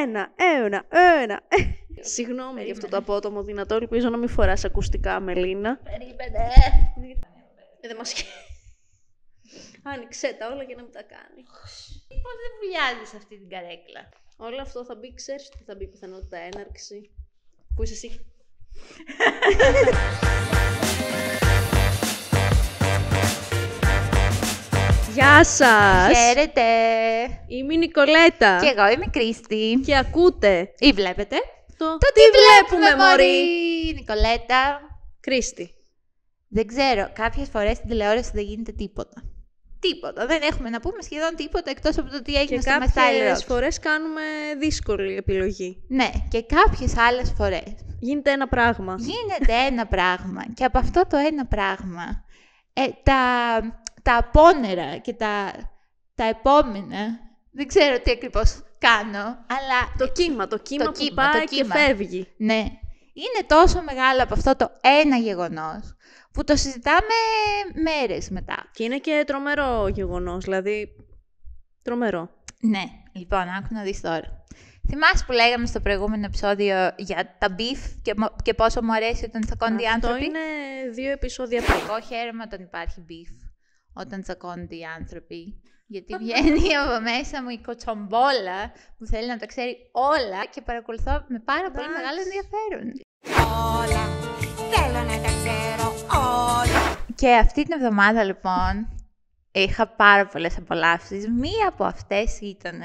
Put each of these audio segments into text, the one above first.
Ένα. Συγγνώμη για αυτό το απότομο δυνατό. Ελπίζω να μην φοράς ακουστικά, Μελίνα. Περίμενε. Δεν μας άνοιξε τα όλα για να μην τα κάνει. Πώς δεν βουλιάζεις αυτή την καρέκλα. Όλο αυτό θα μπει, ξέρεις τι θα μπει πιθανότητα έναρξη. Πού είσαι εσύ? Γεια σας! Χαίρετε! Είμαι η Νικολέτα. Και εγώ είμαι η Κρίστη. Και ακούτε Ή βλέπετε το τι βλέπουμε, μωρή! Νικολέτα. Κρίστη. Δεν ξέρω, κάποιες φορές στην τηλεόραση δεν γίνεται τίποτα. Τίποτα. Δεν έχουμε να πούμε σχεδόν τίποτα εκτός από το τι έγινε στο Mastyle Rock. Και κάποιες φορές κάνουμε δύσκολη επιλογή. Ναι, και κάποιες άλλες φορές γίνεται ένα πράγμα. Γίνεται ένα πράγμα. Και από αυτό το ένα πράγμα, τα απόνερα και τα επόμενα, δεν ξέρω τι ακριβώς κάνω, αλλά... Το κύμα που πάει και φεύγει. Ναι. Είναι τόσο μεγάλο από αυτό το ένα γεγονός, που το συζητάμε μέρες μετά. Και είναι και τρομερό γεγονός, δηλαδή τρομερό. Ναι, λοιπόν, άκου να δεις τώρα. Θυμάσαι που λέγαμε στο προηγούμενο επεισόδιο για τα beef και πόσο μου αρέσει όταν τσακώνται οι άνθρωποι? Αυτό είναι 2 επεισόδια πριν. Εγώ χαίρομαι όταν υπάρχει beef, όταν τσακώνται οι άνθρωποι. Γιατί βγαίνει από μέσα μου η κοτσομπόλα που θέλει να τα ξέρει όλα και παρακολουθώ με πάρα πολύ μεγάλο ενδιαφέρον. Όλα, θέλω να τα ξέρω όλα. Και αυτή την εβδομάδα λοιπόν είχα πάρα πολλές απολαύσεις. Μία από αυτές ήταν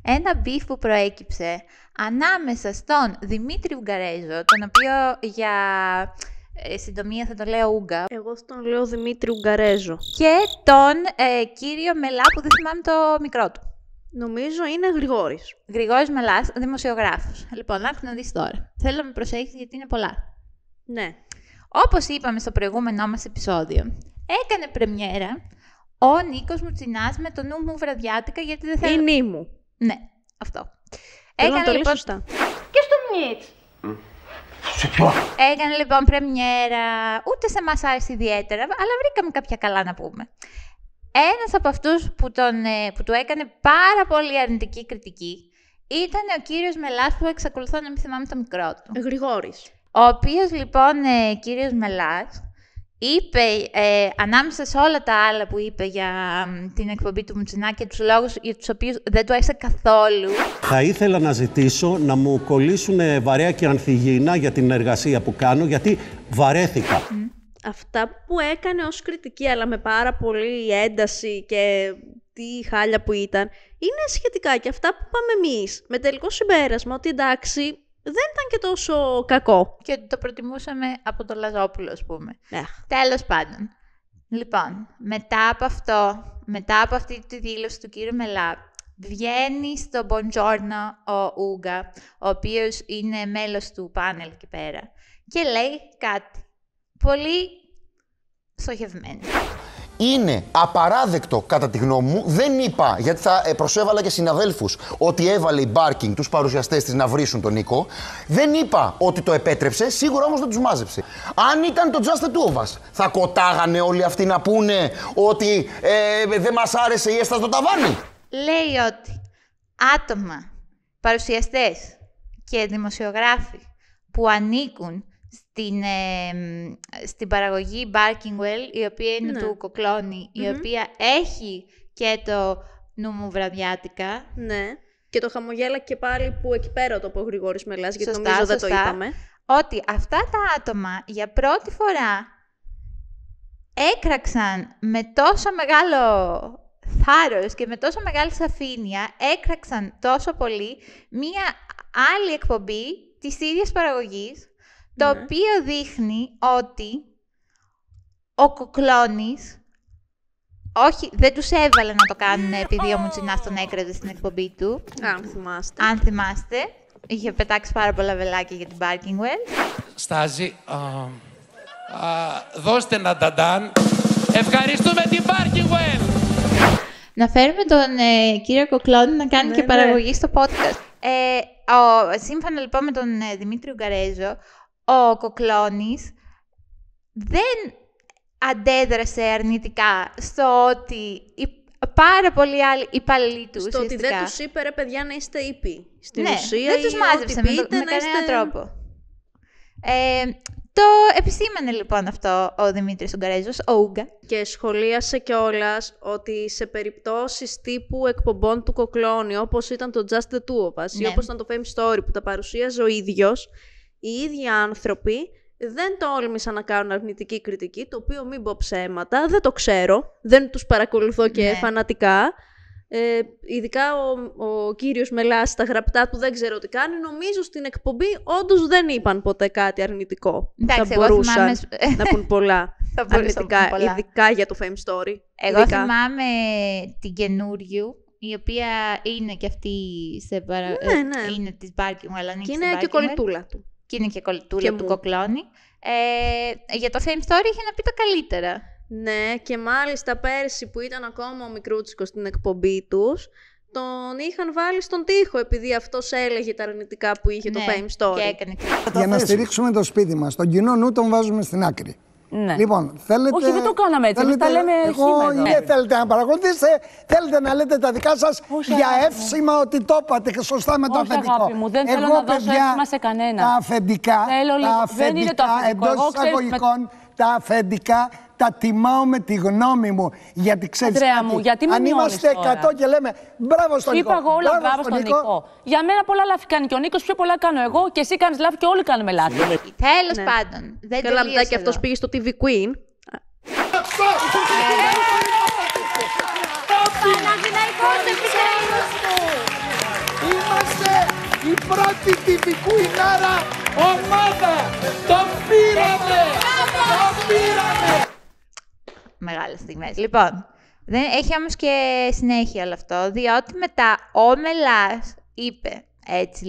ένα beef που προέκυψε ανάμεσα στον Δημήτρη Ουγγαρέζο, τον οποίο για συντομία θα το λέω Ούγκα. Εγώ θα τον λέω Δημήτρη Ουγγαρέζο. Και τον κύριο Μελά που δεν θυμάμαι το μικρό του. Νομίζω είναι Γρηγόρης. Γρηγόρης Μελάς, δημοσιογράφος. Λοιπόν, άκου να δεις τώρα. Θέλω να με προσέχεις γιατί είναι πολλά. Ναι. Όπως είπαμε στο προηγούμενό μας επεισόδιο, έκανε πρεμιέρα ο Νίκος Μουτσινάς με το νου μου βραδιάτικα γιατί δεν θέλω... Η νη μου. Ναι, αυτό. Θέλω να το λέω σωστά. Και στο Μιτς. Έκανε λοιπόν πρεμιέρα, ούτε σε μας άρεσε ιδιαίτερα, αλλά βρήκαμε κάποια καλά να πούμε. Ένας από αυτούς που του έκανε πάρα πολύ αρνητική κριτική ήταν ο κύριος Μελάς, που εξακολουθώ να μην θυμάμαι το μικρό του. Γρηγόρης. Ο οποίος λοιπόν κύριος Μελάς είπε, ανάμεσα σε όλα τα άλλα που είπε για την εκπομπή του Μουτσινά και τους λόγους για τους οποίους δεν του άρεσε καθόλου. Θα ήθελα να ζητήσω να μου κολλήσουν βαρέα και ανθυγιεινά για την εργασία που κάνω, γιατί βαρέθηκα. Αυτά που έκανε ως κριτική, αλλά με πάρα πολύ ένταση και τι χάλια που ήταν, είναι σχετικά και αυτά που είπαμε εμείς. Με τελικό συμπέρασμα ότι εντάξει, δεν ήταν και τόσο κακό. Και το προτιμούσαμε από το Λαζόπουλο, ας πούμε. Τέλος πάντων. Λοιπόν, μετά από αυτή τη δήλωση του κύριου Μελά, βγαίνει στο Buongiorno ο Ούγκα, ο οποίος είναι μέλος του πάνελ εκεί πέρα, και λέει κάτι πολύ στοχευμένο. Είναι απαράδεκτο κατά τη γνώμη μου, δεν είπα, γιατί θα προσέβαλα και συναδέλφους, ότι έβαλε η Barking τους παρουσιαστές της να βρίσουν τον Νίκο. Δεν είπα ότι το επέτρεψε, σίγουρα όμως δεν τους μάζεψε. Αν ήταν το Just the Two of Us, θα κοτάγανε όλοι αυτοί να πούνε ότι δεν μας άρεσε η έσταση στο ταβάνι? Λέει ότι άτομα, παρουσιαστές και δημοσιογράφοι που ανήκουν στην παραγωγή Barkingwell, η οποία είναι του Κοκλώνη, η οποία έχει και το νου μου βραδιάτικα. Ναι. Και το χαμογέλα και πάλι που εκεί πέρα το είπε ο Γρηγόρης Μελάς, γιατί νομίζω δεν το είπαμε. Ότι αυτά τα άτομα για πρώτη φορά έκραξαν με τόσο μεγάλο θάρρος και με τόσο μεγάλη σαφήνεια, έκραξαν τόσο πολύ μία άλλη εκπομπή της ίδιας παραγωγής, το οποίο δείχνει ότι ο Κοκλώνης, όχι, δεν τους έβαλε να το κάνουν επειδή ο Μουτσινάς τον έκραζε στην εκπομπή του. Αν θυμάστε. Είχε πετάξει πάρα πολλά βελάκια για την Barkingwell. Στάζη, δώστε ένα νταντάν. Ευχαριστούμε την Barkingwell. Να φέρουμε τον κύριο Κοκλώνη να κάνει και παραγωγή στο podcast. Σύμφωνα λοιπόν με τον Δημήτρη Ουγγαρέζο, ο Κοκλώνης δεν αντέδρασε αρνητικά στο ότι πάρα πολλοί άλλοι υπαλληλοί του. Στο ότι δεν τους είπε, ρε παιδιά, να είστε ήπιοι. Στην ναι, ουσία, δεν τους μάζεψε με κανέναν τρόπο. Το επισήμανε λοιπόν αυτό ο Δημήτρης Ουγγαρέζος, ο Ούγκα. Και σχολίασε κιόλας ότι σε περιπτώσεις τύπου εκπομπών του Κοκλώνη, όπως ήταν το Just the Two of Us, ή όπως ήταν το Fame Story που τα παρουσίαζε ο ίδιος, οι ίδιοι άνθρωποι δεν τόλμησαν να κάνουν αρνητική κριτική, το οποίο μην πω ψέματα, δεν το ξέρω, δεν τους παρακολουθώ και φανατικά. Ειδικά ο κύριος Μελάς στα γραπτά του δεν ξέρω τι κάνει. Νομίζω στην εκπομπή όντως δεν είπαν ποτέ κάτι αρνητικό. Εντάξει, θα μπορούσαν να πούν πολλά αρνητικά, ειδικά για το Fame Story. Εγώ θυμάμαι την καινούριου, η οποία είναι και αυτή είναι της Barking, αλλά και είναι και κολλητούλα του. Και είναι και κολλητούλα του Κοκλώνη. Για το Fame Story είχε να πει τα καλύτερα. Ναι, και μάλιστα πέρσι που ήταν ακόμα ο Μικρούτσικος στην εκπομπή τους, τον είχαν βάλει στον τοίχο επειδή αυτός έλεγε τα αρνητικά που είχε το Fame Story. Και έκανε. Για να στηρίξουμε το σπίτι μας, τον κοινό νου τον βάζουμε στην άκρη. Ναι. Λοιπόν, θέλετε... Όχι, δεν το κάναμε έτσι, εμείς τα λέμε σήμερα. Δεν θέλετε να παρακολουθήσετε, θέλετε να λέτε τα δικά σας για εύσημα ότι το είπατε και σωστά με το αφεντικό. Αγάπη μου, δεν θέλω να δώσω εύσημα σε κανένα. Τα αφεντικά, δεν είναι το αφεντικό. εντός εισαγωγικών, τα αφεντικά τα τιμάω με τη γνώμη μου. Γιατί ξέρεις μου, γιατί αν είμαστε 100 και λέμε μπράβο στον Νικό. Είπα εγώ όλα μπράβο στον Νικό. Για μένα πολλά λάθη κάνει και ο Νίκος, πιο πολλά κάνω εγώ και εσύ κάνεις λάθη και όλοι κάνουμε λάθη. Τέλος πάντων. Δεν καλά, και αυτός πήγε στο TV Queen. Είμαστε η πρώτη TV Queenάρα ομάδα. Το πήραμε! Το πήραμε! Μεγάλες στιγμές. Λοιπόν, έχει όμως και συνέχεια όλο αυτό, διότι μετά ο Μελάς είπε έτσι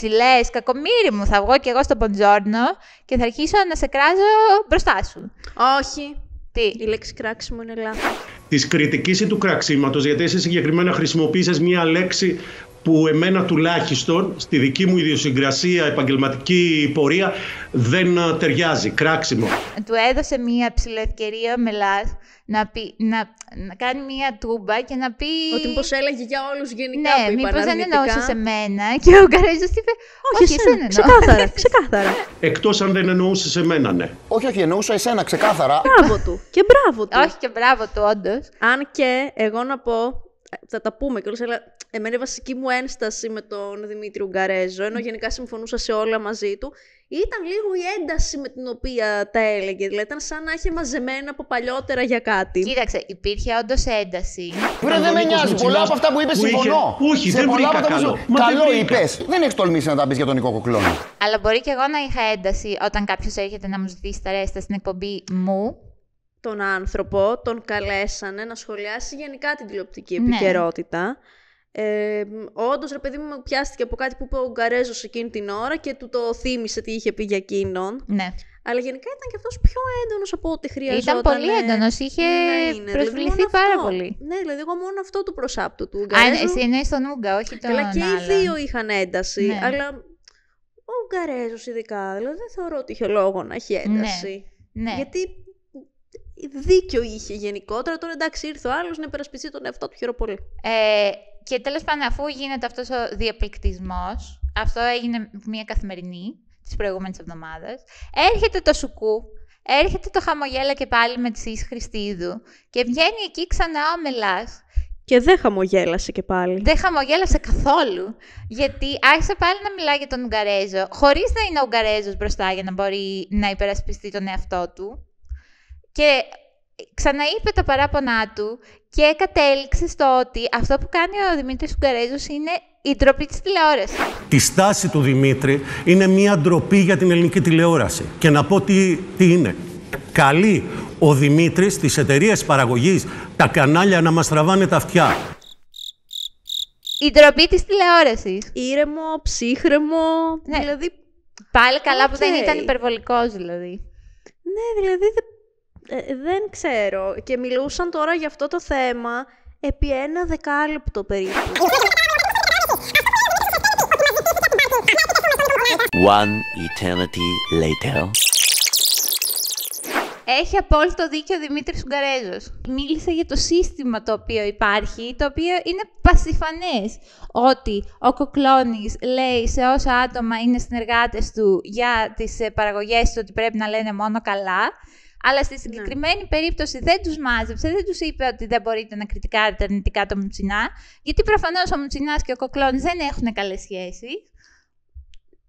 λες, κακομοίρη μου, θα βγω κι εγώ στο Μποντζόρνο και θα αρχίσω να σε κράζω μπροστά σου. Όχι. Τι? Η λέξη κράξιμο είναι λάθος. Της κριτικής ή του κραξίματος, γιατί εσύ συγκεκριμένα χρησιμοποίησες μία λέξη που εμένα τουλάχιστον στη δική μου ιδιοσυγκρασία, επαγγελματική πορεία δεν ταιριάζει. Κράξιμο. Του έδωσε μία ψηλοευκαιρία ο Μελάς να κάνει μία τούμπα και να πει... Ότι μήπως έλεγε για όλους γενικά ναι, που είπαν μήπως δεν αρνητικά. εννοούσε σε μένα και ο Ουγγαρέζος είπε όχι εσένα εννοώ. Ξεκάθαρα. Εκτός αν δεν εννοούσε σε μένα, ναι. Όχι, εννοούσα εσένα ξεκάθαρα. Μπράβο του. Και μπράβο του. Όχι και μπράβο του, όντως. Αν και εγώ να πω, θα τα πούμε κιόλας, αλλά εμένα η βασική μου ένσταση με τον Δημήτρη Ουγγαρέζο, ενώ γενικά συμφωνούσα σε όλα μαζί του, ήταν λίγο η ένταση με την οποία τα έλεγε. Δηλαδή ήταν σαν να είχε μαζεμένα από παλιότερα για κάτι. Κοίταξε, υπήρχε όντως ένταση. Βρε, δεν με νοιάζει. Πολλά από αυτά που είπες συμφωνώ. Όχι, δεν βρήκα καλό. Καλό είπες. Δεν έχεις τολμήσει να τα πεις για τον Νικό Κοκλώνη. Αλλά μπορεί και εγώ να είχα ένταση όταν κάποιος έρχεται να μου ζητήσει τα ρέστα στην εκπομπή μου. Τον άνθρωπο τον καλέσανε να σχολιάσει γενικά την τηλεοπτική επικαιρότητα. Όντως, ρε παιδί μου, πιάστηκε από κάτι που είπε ο Ουγγαρέζος εκείνη την ώρα και του το θύμισε τι είχε πει για εκείνον. Ναι. Αλλά γενικά ήταν και αυτός πιο έντονος από ό,τι χρειαζόταν. Ήταν πολύ έντονος, είχε προσβληθεί δηλαδή, πάρα πολύ. Ναι, δηλαδή εγώ μόνο αυτό του προσάπτου του Ουγγαρέζου. Εσύ εννοείς τον Ούγκα, όχι τον άλλον. Και οι δύο είχαν ένταση, ναι. αλλά ο Ουγγαρέζος ειδικά, δηλαδή δεν θεωρώ ότι είχε λόγο να έχει ένταση. Ναι. Γιατί δίκιο είχε γενικότερα, τώρα εντάξει ήρθε ο άλλος να υπερασπιστεί τον εαυτό του, χαίρομαι πολύ. Και τέλος πάντων, αφού γίνεται αυτός ο διαπληκτισμός, αυτό έγινε μια καθημερινή της προηγούμενης εβδομάδας, έρχεται το σουκού, έρχεται το χαμογέλα και πάλι με τη Σύση Χριστίδου και βγαίνει εκεί ξανά ο Μελάς. Και δεν χαμογέλασε και πάλι. Δεν χαμογέλασε καθόλου, γιατί άρχισε πάλι να μιλάει για τον Ουγγαρέζο, χωρίς να είναι ο Ουγγαρέζος μπροστά για να μπορεί να υπερασπιστεί τον εαυτό του. Και ξαναείπε τα παράπονά του και κατέληξε στο ότι αυτό που κάνει ο Δημήτρης Ουγγαρέζος είναι η ντροπή της τηλεόρασης. Η στάση του Δημήτρη είναι μια ντροπή για την ελληνική τηλεόραση. Και να πω τι είναι. Καλεί ο Δημήτρης τις εταιρείες παραγωγής, τα κανάλια να μας τραβάνε τα αυτιά. Η ντροπή της τηλεόρασης. Ήρεμο, ψύχρεμο, ναι. Δηλαδή... Πάλι καλά που δεν ήταν υπερβολικός δηλαδή. Ναι, δηλαδή δεν ξέρω. Και μιλούσαν τώρα για αυτό το θέμα επί 1 δεκάλεπτο περίπου. One eternity later. Έχει απόλυτο δίκιο ο Δημήτρης Ουγγαρέζος. μίλησε για το σύστημα το οποίο υπάρχει, το οποίο είναι πασιφανές. Ότι ο Κοκλώνης λέει σε όσα άτομα είναι συνεργάτες του για τις παραγωγές του ότι πρέπει να λένε μόνο καλά, αλλά στη συγκεκριμένη περίπτωση δεν τους μάζεψε, δεν τους είπε ότι δεν μπορείτε να κριτικάρετε αρνητικά το Μουτσινά, γιατί προφανώς ο Μουτσινάς και ο Κοκλώνης δεν έχουν καλές σχέσεις.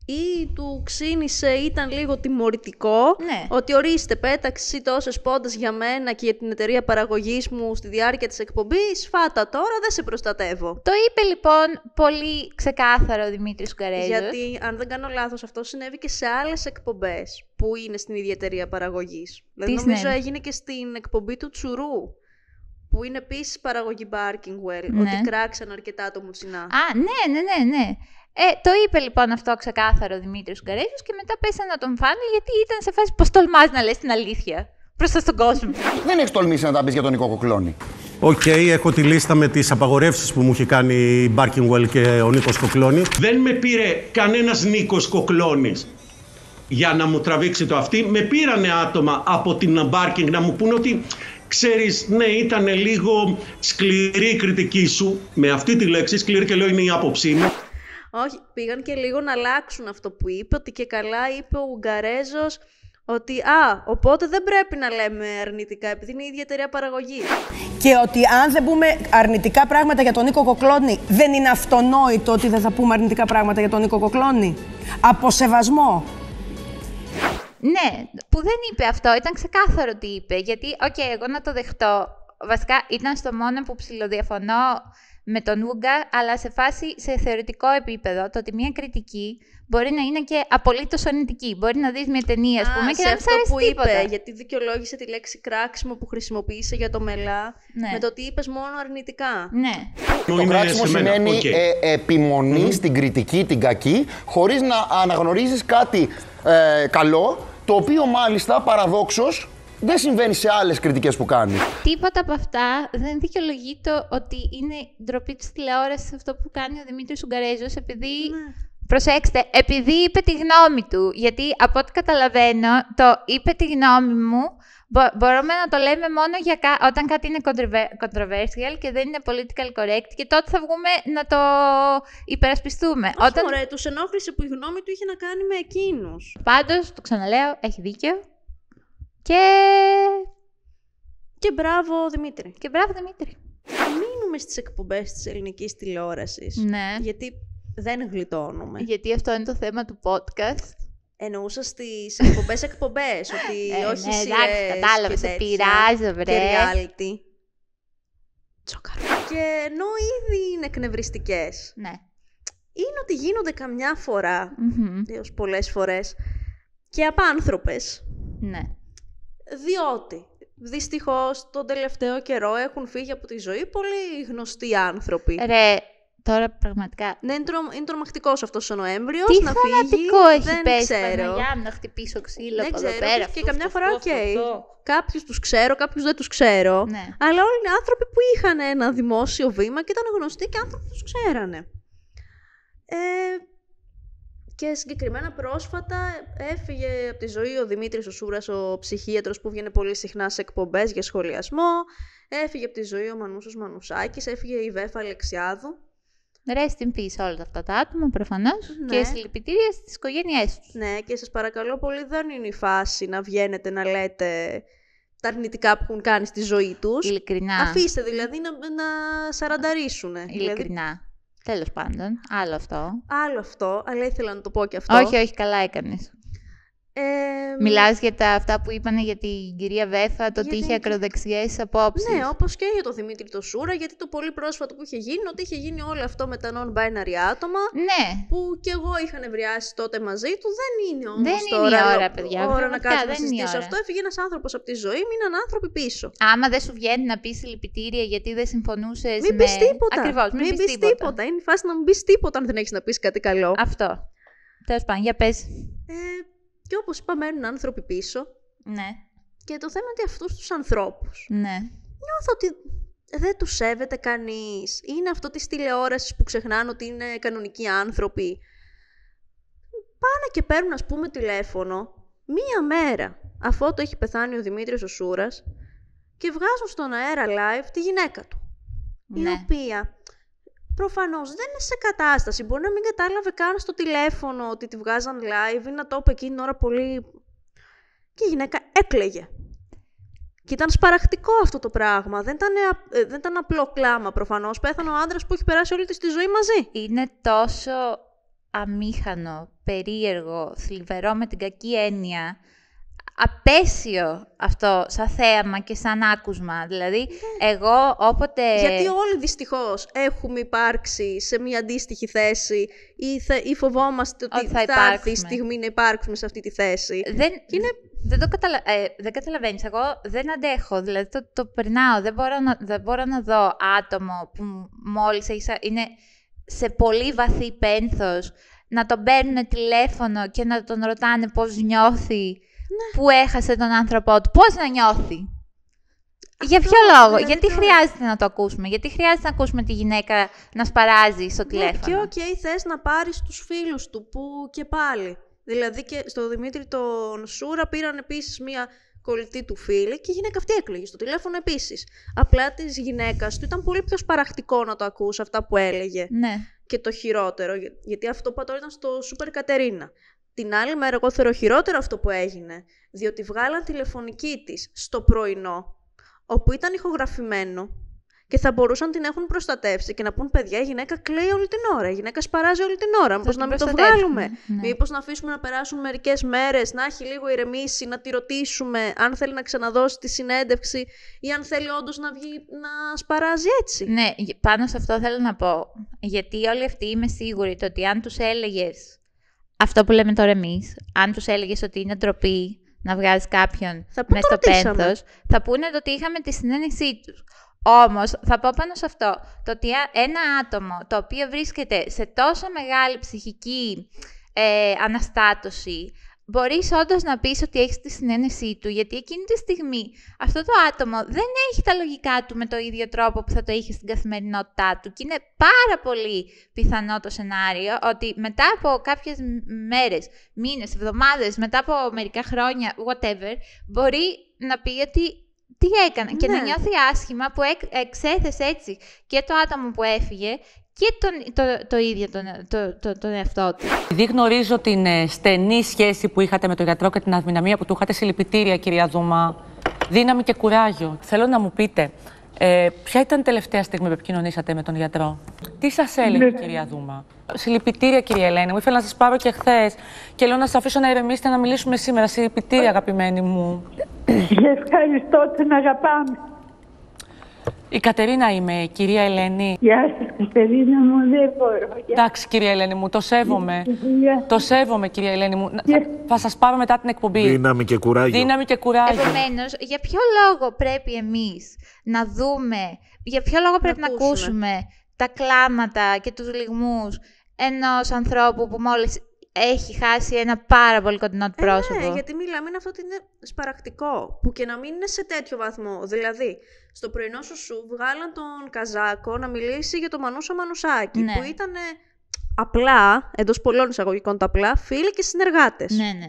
Ή του ξύνησε, ήταν λίγο τιμωρητικό, ότι ορίστε, πέταξε εσύ τόσες πόντες για μένα και για την εταιρεία παραγωγής μου στη διάρκεια της εκπομπής, φάτα τώρα, δεν σε προστατεύω. Το είπε λοιπόν πολύ ξεκάθαρο ο Δημήτρης Ουγγαρέζος. Γιατί, αν δεν κάνω λάθος, αυτό συνέβη και σε άλλες εκπομπές που είναι στην ίδια εταιρεία παραγωγής. Δηλαδή, νομίζω έγινε και στην εκπομπή του Τσουρού, που είναι επίσης παραγωγή Barkingwell, ότι κράξαν αρκετά το Μουτσινά. Ναι. Το είπε λοιπόν αυτό ξεκάθαρο ο Δημήτρης Ουγγαρέζος και μετά πέσανε να τον φάνε γιατί ήταν σε φάση πως τολμάς να λες την αλήθεια μπροστά στον κόσμο. Δεν έχεις τολμήσει να τα πεις για τον Νίκο Κοκλώνη. Οκ, έχω τη λίστα με τις απαγορεύσεις που μου είχε κάνει η Barkingwell και ο Νίκος Κοκλώνης. Δεν με πήρε κανένας Νίκος Κοκλώνης για να μου τραβήξει το αυτί. Με πήρανε άτομα από την Barking να μου πούνε ότι ξέρεις, ναι, ήταν λίγο σκληρή η κριτική σου. Με αυτή τη λέξη, σκληρή και λέω είναι η άποψή μου. Όχι, πήγαν και λίγο να αλλάξουν αυτό που είπε, ότι και καλά είπε ο Ουγγαρέζος ότι οπότε δεν πρέπει να λέμε αρνητικά, επειδή είναι η ίδια εταιρεία παραγωγής. Και ότι αν δεν πούμε αρνητικά πράγματα για τον Νίκο Κοκλώνη, δεν είναι αυτονόητο ότι δεν θα πούμε αρνητικά πράγματα για τον Νίκο Κοκλώνη. Από σεβασμό. Ναι, που δεν είπε αυτό, ήταν ξεκάθαρο τι είπε, γιατί, εγώ να το δεχτώ, βασικά ήταν στο μόνο που ψιλοδιαφωνώ με τον Ούγκα, αλλά σε φάση, σε θεωρητικό επίπεδο, το ότι μια κριτική μπορεί να είναι και απολύτως αρνητική. Μπορεί να δεις μια ταινία, ας πούμε, και να μην σ' αρέσει τίποτα. Είπε, γιατί δικαιολόγησε τη λέξη κράξιμο που χρησιμοποίησε για το μελά, με το ότι είπες μόνο αρνητικά. Ναι. Το κράξιμο σημαίνει επιμονή στην κριτική, την κακή, χωρίς να αναγνωρίζεις κάτι καλό, το οποίο μάλιστα παραδόξως δεν συμβαίνει σε άλλες κριτικές που κάνει. Τίποτα από αυτά δεν δικαιολογεί το ότι είναι ντροπή της τηλεόρασης αυτό που κάνει ο Δημήτρης Ουγγαρέζος, επειδή. Προσέξτε, επειδή είπε τη γνώμη του. Γιατί από ό,τι καταλαβαίνω, το είπε τη γνώμη μου μπορούμε να το λέμε μόνο για όταν κάτι είναι controversial και δεν είναι political correct και τότε θα βγούμε να το υπερασπιστούμε. Όχι, ωραία, τους ενόχλησε που η γνώμη του είχε να κάνει με εκείνους. Πάντως, το ξαναλέω, έχει δίκιο. Και μπράβο, Δημήτρη. Και μπράβο, Δημήτρη. Μείνουμε στις εκπομπές της ελληνικής τηλεόρασης. Ναι. Γιατί δεν γλιτώνουμε. Γιατί αυτό είναι το θέμα του podcast. Εννοούσα στις εκπομπές, ότι όχι σειρές κατάλαβα, σε πειράζει, βρε. Και reality. Τσόκαρο. Και ενώ ήδη είναι εκνευριστικές, ναι, είναι ότι γίνονται καμιά φορά, έως πολλές φορές, και απάνθρωπες. Ναι. Διότι, δυστυχώς, τον τελευταίο καιρό έχουν φύγει από τη ζωή πολύ γνωστοί άνθρωποι. Ρε, τώρα πραγματικά. Ναι, είναι τρομακτικός αυτός ο Νοέμβριος. Τι να φανατικό φύγει, έχει δεν πέσει, ξέρω. Παναγιά μου, να χτυπήσω ξύλο δεν από εδώ ξέρω, πέρα. Και καμιά φορά, κάποιους τους ξέρω, κάποιους δεν τους ξέρω. Ναι. Αλλά όλοι είναι άνθρωποι που είχαν ένα δημόσιο βήμα και ήταν γνωστοί και άνθρωποι που τους ξέρανε. Και συγκεκριμένα πρόσφατα έφυγε από τη ζωή ο Δημήτρης ο Σούρας, ο ψυχίατρος που βγαίνει πολύ συχνά σε εκπομπές για σχολιασμό. Έφυγε από τη ζωή ο Μανούσος Μανουσάκης, έφυγε η Βέφα Αλεξιάδου. Rest in peace όλα αυτά τα άτομα, προφανώς, ναι. Και συλληπιτήρια στις οικογένειές τους. Ναι, και σας παρακαλώ πολύ, δεν είναι η φάση να βγαίνετε να λέτε τα αρνητικά που έχουν κάνει στη ζωή τους. Ειλικρινά. Αφήστε δηλαδή να σαρανταρίσουν. Ειλικρινά. Δηλαδή... Τέλος πάντων, άλλο αυτό. Άλλο αυτό, αλλά ήθελα να το πω και αυτό. Όχι, καλά έκανες. Μιλάς για αυτά που είπανε για την κυρία Βέφα, το ότι είχε ακροδεξιές απόψεις. Ναι, όπως και για τον Δημήτρη το Σούρα, γιατί το πολύ πρόσφατο που είχε γίνει, ότι είχε γίνει όλο αυτό με τα non-binary άτομα. Ναι. Που κι εγώ είχα νευριάσει τότε μαζί του. Δεν είναι όμως δεν τώρα. Δεν είναι η ώρα, παιδιά. Ώρα να κάτσουμε να συζητήσω αυτό. Έφυγε ένας άνθρωπος από τη ζωή, μείναν άνθρωποι πίσω. Άμα δεν σου βγαίνει να πεις συλληπιτήρια γιατί δεν συμφωνούσες. Μην πεις τίποτα. Ακριβώς, μην πεις τίποτα. Είναι η φάση να μην πεις τίποτα αν δεν έχεις να πεις κάτι καλό. Αυτό. Τέλος πάντων, για πες. Και όπως είπα, μένουν άνθρωποι πίσω. Ναι. Και το θέμα είναι ότι αυτούς τους ανθρώπους. Ναι. Νιώθω ότι δεν τους σέβεται κανείς. Είναι αυτό της τηλεόρασης που ξεχνάνε ότι είναι κανονικοί άνθρωποι. Πάνε και παίρνουν, ας πούμε, τηλέφωνο μία μέρα αφού το έχει πεθάνει ο Δημήτρης ο Σούρας και βγάζουν στον αέρα live τη γυναίκα του. Ναι. Η οποία προφανώς δεν είναι σε κατάσταση. Μπορεί να μην κατάλαβε καν στο τηλέφωνο ότι τη βγάζαν live ή να το είπε εκείνη την ώρα πολύ. Και η γυναίκα έκλαιγε. Και ήταν σπαραχτικό αυτό το πράγμα. Δεν ήταν απλό κλάμα προφανώς. Πέθανε ο άντρας που έχει περάσει όλη της τη ζωή μαζί. Είναι τόσο αμήχανο, περίεργο, θλιβερό με την κακή έννοια, απέσιο αυτό σαν θέαμα και σαν άκουσμα. Δηλαδή, εγώ όποτε... Γιατί όλοι δυστυχώς έχουμε υπάρξει σε μια αντίστοιχη θέση ή φοβόμαστε ότι θα έρθει η στιγμή να υπάρξουμε σε αυτή τη θέση. Δεν καταλαβαίνεις. Εγώ δεν αντέχω. Δηλαδή, το περνάω. Δεν μπορώ να δω άτομο που μόλις είναι σε πολύ βαθύ πένθος, να τον παίρνουν τηλέφωνο και να τον ρωτάνε πώς νιώθει, που έχασε τον άνθρωπό του. Πώς να νιώθει. Για ποιο λόγο. Γιατί χρειάζεται να το ακούσουμε. Γιατί χρειάζεται να ακούσουμε τη γυναίκα να σπαράζει στο τηλέφωνο. Και θες να πάρεις τους φίλους του που και πάλι. Δηλαδή και στο Δημήτρη τον Σούρα πήραν επίσης μία κολλητή του φίλη και η γυναίκα αυτή έκλαιγε στο τηλέφωνο επίσης. Απλά της γυναίκας του ήταν πολύ πιο σπαραχτικό να το ακούσει αυτά που έλεγε. Ναι. Και το χειρότερο, γιατί αυτό που τώρα ήταν στο Σούπερ Κατερίνα. Την άλλη μέρα εγώ θεωρώ χειρότερο αυτό που έγινε, διότι βγάλαν τηλεφωνική της στο πρωινό, όπου ήταν ηχογραφημένο και θα μπορούσαν να την έχουν προστατεύσει και να πούν παιδιά, η γυναίκα κλαίει όλη την ώρα, η γυναίκα σπαράζει όλη την ώρα, μήπως να μην το βγάλουμε, μήπως να αφήσουμε να περάσουν μερικές μέρες, να έχει λίγο ηρεμήσει, να τη ρωτήσουμε αν θέλει να ξαναδώσει τη συνέντευξη ή αν θέλει όντως να βγει να σπαράζει έτσι. Ναι, πάνω σε αυτό θέλω να πω, γιατί όλοι αυτοί είμαι σίγουρη ότι αν τους έλεγες αυτό που λέμε τώρα εμείς, αν τους έλεγες ότι είναι ντροπή να βγάζεις κάποιον μες στο πένθος, θα πούνε ότι είχαμε τη συνένεσή τους. Όμως, θα πω πάνω σε αυτό, το ότι ένα άτομο το οποίο βρίσκεται σε τόσο μεγάλη ψυχική αναστάτωση, μπορείς όντως να πεις ότι έχεις τη συνένεσή του, γιατί εκείνη τη στιγμή αυτό το άτομο δεν έχει τα λογικά του με το ίδιο τρόπο που θα το είχε στην καθημερινότητά του. Και είναι πάρα πολύ πιθανό το σενάριο ότι μετά από κάποιες μέρες, μήνες, εβδομάδες, μετά από μερικά χρόνια, whatever, μπορεί να πει ότι τι έκανα και να νιώθει άσχημα που εξέθεσε έτσι και το άτομο που έφυγε και το ίδιο τον εαυτό του. Επειδή γνωρίζω την στενή σχέση που είχατε με τον γιατρό και την αδυναμία που του είχατε, συλληπιτήρια, κυρία Δούμα, δύναμη και κουράγιο. Θέλω να μου πείτε, ποια ήταν η τελευταία στιγμή που επικοινωνήσατε με τον γιατρό? Τι σας έλεγε, κυρία Δούμα? Συλληπιτήρια, κυρία Ελένη μου. Ήθελα να σας πάρω και χθες και λέω να σας αφήσω να ηρεμήσετε να μιλήσουμε σήμερα. Συλληπιτήρια, αγαπημένη μου. Ευχαριστώ, την αγαπάμε. Η Κατερίνα είμαι, κυρία Ελένη. Γεια σας, Κατερίνα μου, δεν μπορώ. Εντάξει, κυρία Ελένη μου, το σέβομαι. Το σέβομαι, κυρία Ελένη μου. Θα σας πάρω μετά την εκπομπή. Δύναμη και κουράγιο. Δύναμη και κουράγιο. Επομένως, για ποιο λόγο πρέπει εμείς να δούμε, για ποιο λόγο πρέπει να ακούσουμε τα κλάματα και τους λυγμούς ενός ανθρώπου που μόλις έχει χάσει ένα πάρα πολύ κοντινό του πρόσωπο? Ναι, γιατί μιλάμε είναι αυτό ότι είναι σπαρακτικό, που και να μην είναι σε τέτοιο βαθμό. Δηλαδή, στο πρωινό σου βγάλαν τον Καζάκο να μιλήσει για το Μανούσα Μανουσάκη, που ήταν απλά, εντός πολλών εισαγωγικών τα απλά, φίλοι και συνεργάτες. Ναι, ναι.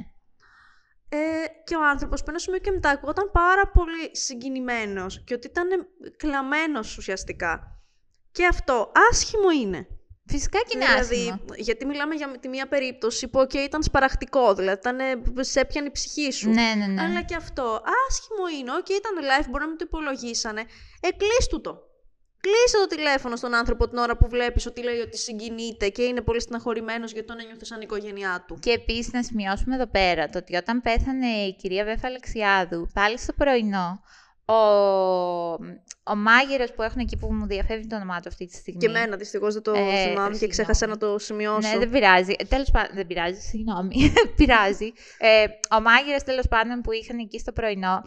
Και ο άνθρωπος πέρασε σημείο και μετά ήταν πάρα πολύ συγκινημένος και ότι ήταν κλαμμένος ουσιαστικά. Και αυτό άσχημο είναι. Φυσικά και είναι άσχημο. Γιατί μιλάμε για τη μία περίπτωση που ήταν σπαραχτικό, δηλαδή σε έπιανε η ψυχή σου. Ναι. Αλλά και αυτό άσχημο είναι. Ήταν live, μπορεί να μην το υπολογίσανε. Κλείστου το. Κλείσε το τηλέφωνο στον άνθρωπο την ώρα που βλέπεις ότι λέει ότι συγκινείται και είναι πολύ στεναχωρημένος γιατί τον ένιωθε σαν οικογένειά του. Και επίσης να σημειώσουμε εδώ πέρα το ότι όταν πέθανε η κυρία Βέφα Αλεξιάδου, πάλι στο πρωινό, ο μάγειρας που έχουν εκεί που μου διαφεύγει το όνομά του αυτή τη στιγμή. Και εμένα δυστυχώς δεν το θυμάμαι και ξέχασα να το σημειώσω. Ναι, δεν πειράζει. Τέλος πάντων, δεν πειράζει, συγγνώμη. Πειράζει. Ο μάγειρας τέλος πάντων που είχαν εκεί στο πρωινό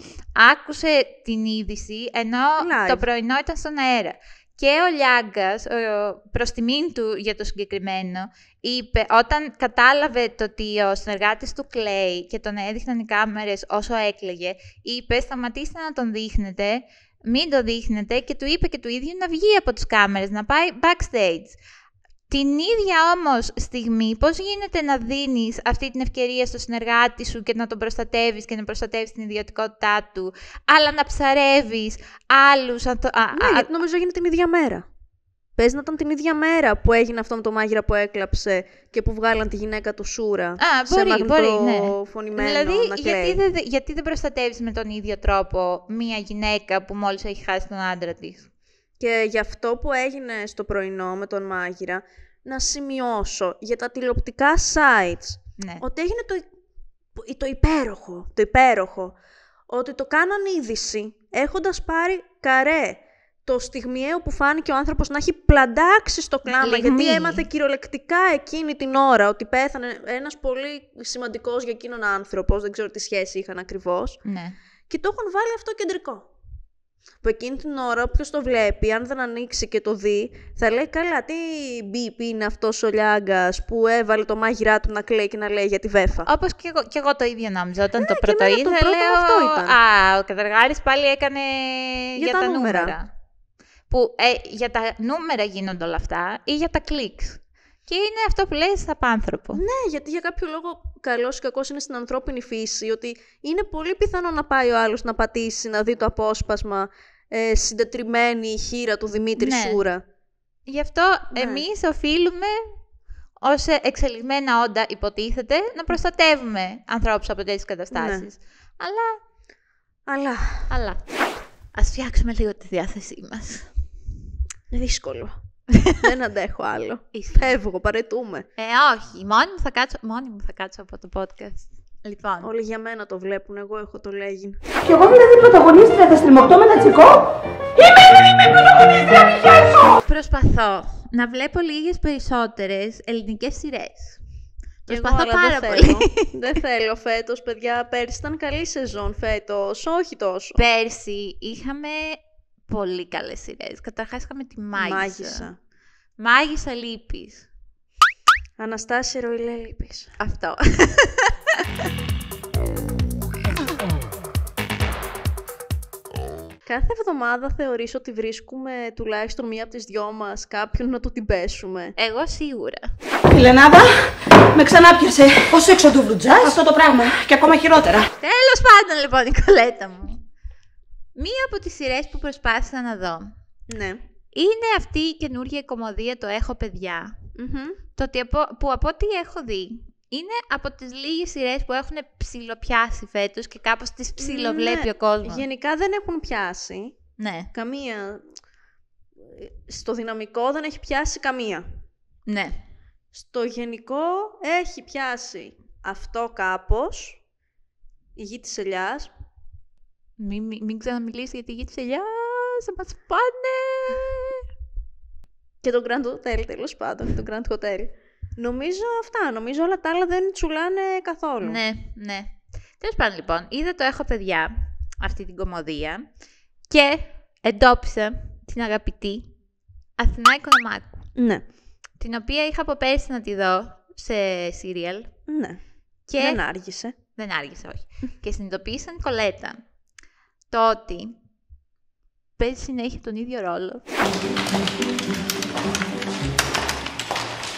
άκουσε την είδηση ενώ το πρωινό ήταν στον αέρα. Και ο Λιάγκας, προς τιμήν του για το συγκεκριμένο, είπε, όταν κατάλαβε το ότι ο συνεργάτης του κλαίει και τον έδειχναν οι κάμερες όσο έκλαιγε, είπε σταματήστε να τον δείχνετε, μην το δείχνετε, και του είπε και του ίδιου να βγει από τις κάμερες, να πάει backstage. Την ίδια όμως στιγμή, πώς γίνεται να δίνεις αυτή την ευκαιρία στο συνεργάτη σου και να τον προστατεύεις και να προστατεύεις την ιδιωτικότητά του, αλλά να ψαρεύεις άλλους... Ναι, γιατί νομίζω έγινε την ίδια μέρα. Πες να ήταν την ίδια μέρα που έγινε αυτό με το μάγειρα που έκλαψε και που βγάλαν τη γυναίκα του Σούρα σε μαγνητοφωνημένο δηλαδή, να κλαίει. γιατί δεν προστατεύεις με τον ίδιο τρόπο μία γυναίκα που μόλις έχει χάσει τον άντρα της. Και γι' αυτό που έγινε στο πρωινό με τον μάγειρα, να σημειώσω για τα τηλεοπτικά sites ότι έγινε το υπέροχο, ότι το κάναν είδηση έχοντας πάρει καρέ το στιγμιαίο που φάνηκε ο άνθρωπος να έχει πλαντάξει στο κλάμα, γιατί έμαθε κυριολεκτικά εκείνη την ώρα ότι πέθανε ένας πολύ σημαντικός για εκείνον άνθρωπος, δεν ξέρω τι σχέση είχαν ακριβώς, και το έχουν βάλει αυτό κεντρικό. Που εκείνη την ώρα, όποιος το βλέπει, αν δεν ανοίξει και το δει, θα λέει καλά, τι μπιπ είναι αυτός ο Λιάγκας που έβαλε το μάγειρά του να κλαίει και να λέει για τη Βέφα. Όπως και εγώ το ίδιο νόμιζα. Όταν το πρώτο είδα, λέω, αυτό ήταν. ο Κατεργάρης πάλι έκανε για τα νούμερα. Που για τα νούμερα γίνονται όλα αυτά ή για τα κλικς. Και είναι αυτό που λέει σαν άνθρωπο. Ναι, γιατί για κάποιο λόγο καλός ή κακός είναι στην ανθρώπινη φύση, ότι είναι πολύ πιθανό να πάει ο άλλος να πατήσει, να δει το απόσπασμα συντετριμμένη η χείρα του Δημήτρη Σούρα. Γι' αυτό εμείς οφείλουμε ως εξελιγμένα όντα, υποτίθεται, να προστατεύουμε ανθρώπους από τέτοιες καταστάσεις. Αλλά ας φτιάξουμε λίγο τη διάθεσή μας. Δύσκολο. Δεν αντέχω άλλο. Φεύγω, παρετούμε. Όχι. Μόνη μου θα κάτσω από το podcast. Λοιπόν. Όλοι για μένα το βλέπουν, εγώ έχω το λέγειν. Και εγώ δηλαδή πρωταγωνίστρια θα στριμωκτώ με τα τσικό. Είμαι πρωταγωνίστρια, μη χέσω! Προσπαθώ να βλέπω λίγες περισσότερες ελληνικές σειρές. Προσπαθώ πάρα πολύ. Δεν θέλω φέτος, παιδιά. Πέρσι ήταν καλή σεζόν φέτος, όχι τόσο. Πέρσι είχαμε πολύ καλές σειρές. Καταρχάς είχαμε τη Μάγισσα. Μάγισσα Λύπης. Αναστάση Ροϊλέ Λύπης. Αυτό. Κάθε εβδομάδα θεωρείς ότι βρίσκουμε τουλάχιστον μία από τις δυο μας κάποιον να του την πέσουμε. Εγώ σίγουρα. Η Λενάδα με ξανάπιασε. Όσο έξω του βλουτζάς, αυτό το πράγμα. Και ακόμα χειρότερα. Τέλος πάντων λοιπόν, Νικολέτα μου. Μία από τις σειρές που προσπάθησα να δω. Ναι. Είναι αυτή η καινούργια κομμωδία «Το έχω παιδιά». Το ότι που από ό,τι έχω δει, είναι από τις λίγες σειρές που έχουν ψιλοπιάσει φέτος και κάπως τις ψιλοβλέπει ο κόσμος. Γενικά δεν έχουν πιάσει. Ναι. Καμία. Στο δυναμικό δεν έχει πιάσει καμία. Ναι. Στο γενικό έχει πιάσει αυτό κάπως. Η Γη της Ελιάς. Μην ξαναμιλήσει για τη Γη της Ελιάς, θα μας πάνε. Και το Grand Hotel, τέλος πάντων, το Grand Hotel. Νομίζω όλα τα άλλα δεν τσουλάνε καθόλου. Ναι. Τέλος πάντων, λοιπόν, είδα «Το έχω παιδιά», αυτή την κομμωδία, και εντόπισα την αγαπητή Αθηνά Οικονομάκου. Ναι. Την οποία είχα από πέρυσι να τη δω σε serial. Ναι. Και δεν άργησε. Δεν άργησε, όχι. Και συνειδητοποίησα, Νικολέτα, το ότι παίζει συνέχεια τον ίδιο ρόλο.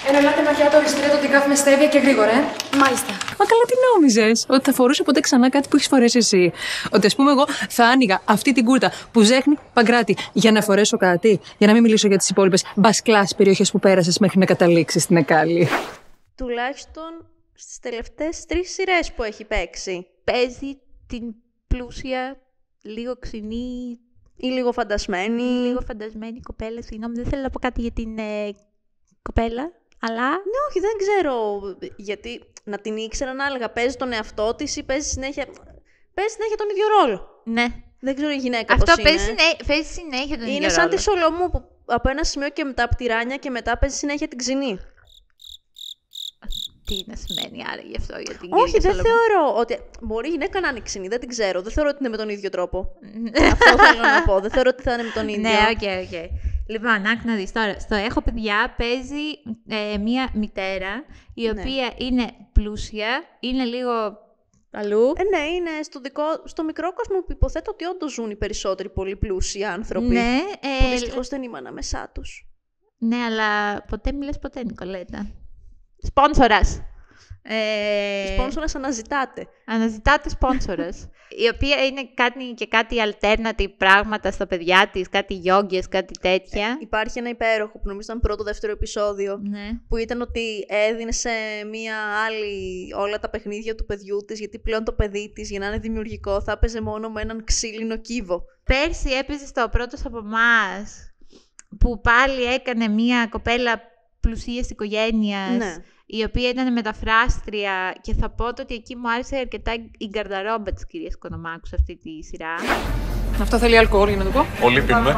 Ένα λάτε μακιάτο ριστρέτο την καφ με στέβια και γρήγορα, Μάλιστα. Μα καλά, τι νόμιζες? Ότι θα φορούσε ποτέ ξανά κάτι που έχεις φορέσει εσύ? Ότι ας πούμε εγώ θα άνοιγα αυτή την κούρτα που ζέχνει Παγκράτη για να φορέσω κάτι? Για να μην μιλήσω για τις υπόλοιπες μπασκλάς περιοχές που πέρασες μέχρι να καταλήξεις στην Εκάλη. Τουλάχιστον στις τελευταίες 3 σειρές που έχει παίξει. Παίζει την πλούσια, λίγο ξινή ή λίγο φαντασμένη. Λίγο φαντασμένη κοπέλα. Συγγνώμη, δεν θέλω να πω κάτι για την κοπέλα, αλλά... Ναι, όχι, δεν ξέρω γιατί να την ήξερα να έλεγα παίζει τον εαυτό της ή παίζει συνέχεια τον ίδιο ρόλο. Ναι. Δεν ξέρω η γυναίκα αυτό πώς είναι. Παίζει συνέχεια τον ίδιο ρόλο. Είναι σαν τη Σολομού που από ένα σημείο και μετά από τη Ράνια και μετά παίζει συνέχεια την Ξινή. Τι να σημαίνει άρα γι' αυτό, για την όχι, δεν θεωρώ ότι. Μπορεί η γυναίκα να είναι ξινή, δεν την ξέρω. Δεν θεωρώ ότι είναι με τον ίδιο τρόπο. Αυτό θέλω να πω. Δεν θεωρώ ότι θα είναι με τον ίδιο. Ναι, οκ. Λοιπόν, άκου να δεις τώρα. Στο «Έχω παιδιά» παίζει μία μητέρα η οποία είναι πλούσια, είναι λίγο αλλού. Ναι, είναι στο μικρό κόσμο που υποθέτω ότι όντως ζουν οι περισσότεροι πολύ πλούσιοι άνθρωποι. Ναι. Που δυστυχώς δεν είμαι ανάμεσά τους. Ναι, αλλά ποτέ μιλες ποτέ, Νικολέτα. Σπόνσορας. Σπόνσορας αναζητάτε. Αναζητάτε σπόνσορας. Η οποία είναι κάτι alternative πράγματα στα παιδιά της, κάτι γιόγκες, κάτι τέτοια. Υπάρχει ένα υπέροχο που νομίζω ήταν πρώτο-δεύτερο επεισόδιο. Ναι. Που ήταν ότι έδινε σε μία άλλη όλα τα παιχνίδια του παιδιού της, γιατί πλέον το παιδί της, για να είναι δημιουργικό, θα έπαιζε μόνο με έναν ξύλινο κύβο. Πέρσι έπαιζε στο Πρώτος από εμάς, που πάλι έκανε μία κοπέλα πλουσίας οικογένειας. Ναι. Η οποία ήταν μεταφράστρια και θα πω ότι εκεί μου άρεσε αρκετά η γκαρνταρόμπα της κυρίας Οικονομάκου σε αυτή τη σειρά. Αυτό θέλει αλκοόλ για να το πω. Πολύ πίνουμε.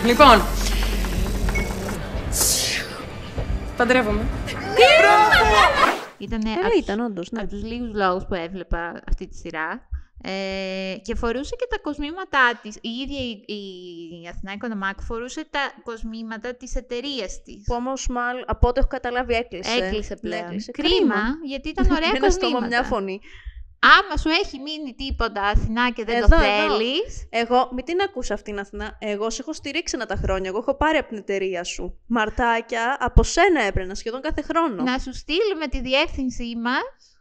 Λοιπόν. Παντρεύομαι. Ήταν όντως, ναι. Από τους λίγους λόγους που έβλεπα αυτή τη σειρά. Και φορούσε και τα κοσμήματά της. Η ίδια η Αθηνά Οικονομάκου φορούσε τα κοσμήματα της εταιρείας της. Που όμως από ό,τι έχω καταλάβει έκλεισε. Έκλεισε πλέον. Έκλεισε. Κρίμα, γιατί ήταν ωραία ένα στόμα, κοσμήματα. μια φωνή. Άμα σου έχει μείνει τίποτα Αθηνά και δεν το θέλεις. Εγώ, μην την ακούς αυτήν Αθηνά. Εγώ σε έχω στηρίξει τα χρόνια. Εγώ έχω πάρει από την εταιρεία σου μαρτάκια. Από σένα έπαιρνα σχεδόν κάθε χρόνο. Να σου στείλουμε τη διεύθυνσή μας.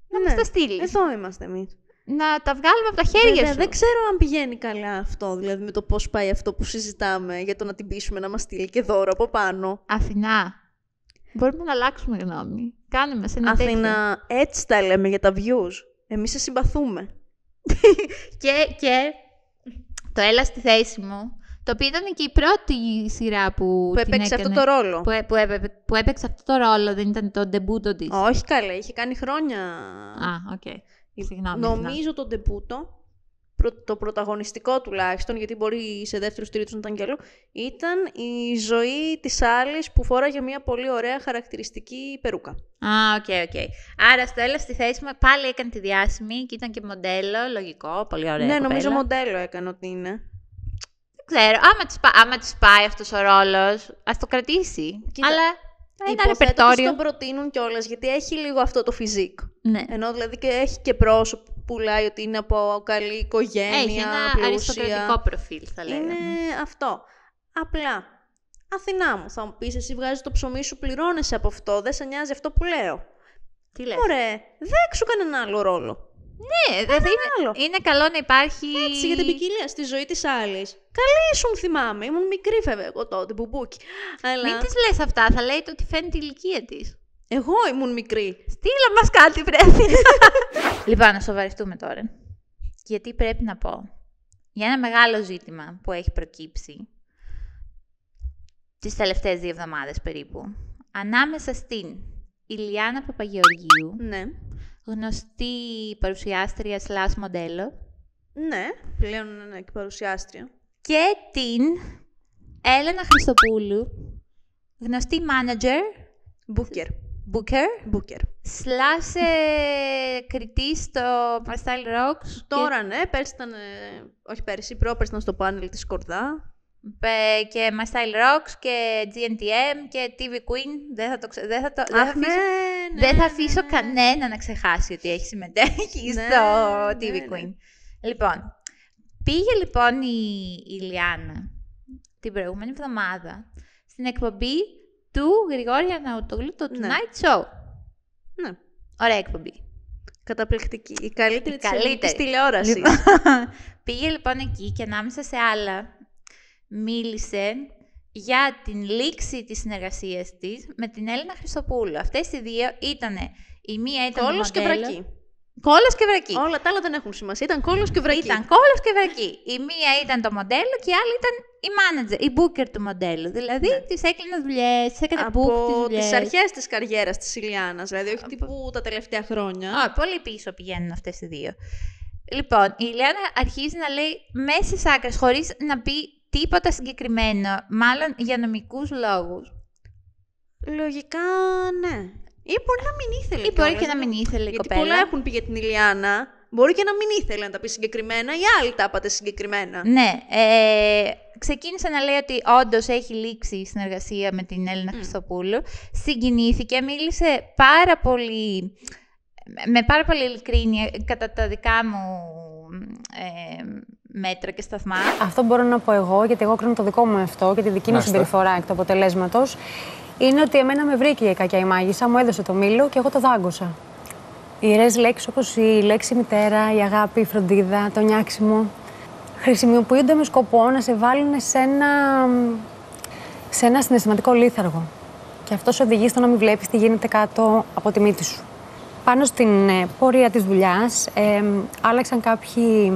Να μας τα στείλεις. Εδώ είμαστε εμείς. Να τα βγάλουμε από τα χέρια σου. Δεν ξέρω αν πηγαίνει καλά αυτό, δηλαδή με το πώς πάει αυτό που συζητάμε για το να την πείσουμε να μας στείλει και δώρο από πάνω. Αθηνά, μπορούμε να αλλάξουμε γνώμη. Κάνουμε σε ένα τέτοιο. Αθηνά, έτσι τα λέμε για τα views. Εμείς σε συμπαθούμε. και το έλα στη θέση μου, το οποίο ήταν και η πρώτη σειρά που έπαιξε αυτό το ρόλο. Που έπαιξε αυτό το ρόλο, δεν ήταν το ντεμπούτο της. Όχι καλά, είχε κάνει χρόνια. Οκ. Συγγνώμη, νομίζω το ντεμπούτο, το πρωταγωνιστικό τουλάχιστον, γιατί μπορεί σε δεύτερους τρίτους να ήταν κι αλλού, ήταν η ζωή της Άλλης που φόραγε μια πολύ ωραία χαρακτηριστική περούκα. Οκ. Άρα στο έλα στη θέση μου πάλι έκανε τη διάσημη και ήταν και μοντέλο, λογικό, πολύ ωραία Ναι, κοπέλα. νομίζω μοντέλο έκανε ότι είναι. Δεν ξέρω, άμα της πάει αυτός ο ρόλος, ας το κρατήσει. Κοίτα, αλλά ένα ρεπερτόριο. ρεπερτόριο. Τον προτείνουν κιόλας, γιατί έχει λίγο αυτό το φυσικ. Ναι. Ενώ δηλαδή και έχει και πρόσωπο που πουλάει ότι είναι από καλή οικογένεια, έχει ένα πλούσια. αριστοκρατικό προφίλ, θα λέγαμε. Είναι αυτό. Απλά, Αθηνά μου, θα μου πεις, εσύ βγάζεις το ψωμί σου, πληρώνεσαι από αυτό, δεν σε νοιάζει αυτό που λέω. Τι λες? Ωραία, δέξου κανέναν άλλο ρόλο. Ναι, δηλαδή είναι καλό να υπάρχει. Έτσι, για την ποικιλία στη ζωή της άλλης. Καλή ήσουν, θυμάμαι. Ήμουν μικρή, βέβαια, εγώ τότε, μπουμπούκι. Αλλά... Μην της λες αυτά, θα λέει ότι φαίνεται η ηλικία της. Εγώ ήμουν μικρή. Στείλα μας κάτι, πρέπει. Λοιπόν, να σοβαρευτούμε τώρα. Γιατί πρέπει να πω για ένα μεγάλο ζήτημα που έχει προκύψει τις τελευταίες 2 εβδομάδες περίπου. Ανάμεσα στην Ηλιάνα Παπαγεωργίου, ναι, γνωστή παρουσιάστρια / μοντέλο. Ναι, πλέον είναι και παρουσιάστρια. Και την Έλενα Χριστοπούλου, γνωστή manager. Booker. Slash κριτή στο My Style Rocks. Τώρα ναι, πέρσι ήταν, όχι πέρσι, πρόπερσι ήταν στο πάνελ της Σκορδά. Και My Style Rocks και GNTM και TV Queen. Δεν θα αφήσω κανένα να ξεχάσει ότι έχει συμμετέχει στο TV Queen. Λοιπόν, πήγε λοιπόν η Ηλιάνα την προηγούμενη εβδομάδα στην εκπομπή του Γρηγόρη Αρναούτογλου, το Tonight Show. Ναι. Ωραία εκπομπή. Καταπληκτική. Η καλύτερη της τηλεόρασης. Πήγε λοιπόν εκεί και ανάμεσα σε άλλα μίλησε για την λήξη της συνεργασίας της με την Έλενα Χριστοπούλου. Αυτές οι δύο ήτανε, η μία ήταν κόλος και βρακή. Κόλος και βρακή. Όλα τα άλλα δεν έχουν σημασία. Ήταν κόλος και βρακή. Ήταν κόλος και βρακή. Η μία ήταν το μοντέλο και η άλλη ήταν η manager, η booker του μοντέλου. Δηλαδή, της έκλεινε δουλειές, της έκανε book τις δουλειές. Από τις αρχές της καριέρας της Ηλιάνας, δηλαδή, όχι τύπου τα τελευταία χρόνια. Πολύ πίσω πηγαίνουν αυτές οι δύο. Λοιπόν, η Ηλιάνα αρχίζει να λέει μέσες άκρες, χωρίς να πει τίποτα συγκεκριμένο, μάλλον για νομικούς λόγους. Λογικά, ναι. Ή μπορεί να μην ήθελε. Ή μπορεί και να μην ήθελε η γιατί κοπέλα. Πολλά έχουν πει για την Ηλιάνα. Μπορεί και να μην ήθελε να τα πει συγκεκριμένα, ή άλλοι τα είπατε συγκεκριμένα. Ναι. Ξεκίνησε να λέει ότι όντως έχει λήξει η συνεργασία με την Έλενα Χριστοπούλου. Συγκινήθηκε, μίλησε πάρα πολύ, με πάρα πολύ ειλικρίνεια κατά τα δικά μου μέτρα και σταθμά. Αυτό μπορώ να πω εγώ, γιατί εγώ κρίνω το δικό μου αυτό και τη δική μου συμπεριφορά εκ του αποτελέσματος. Είναι ότι εμένα με βρήκε η κακιά η μάγισσα, μου έδωσε το μήλο και εγώ το δάγκωσα. Οι ιερές λέξεις όπως η λέξη μητέρα, η αγάπη, η φροντίδα, το νιάξιμο, χρησιμοποιούνται με σκοπό να σε βάλουν σε ένα συναισθηματικό λίθαργο. Και αυτό σε οδηγεί στο να μην βλέπεις τι γίνεται κάτω από τη μύτη σου. Πάνω στην πορεία της δουλειάς άλλαξαν κάποιοι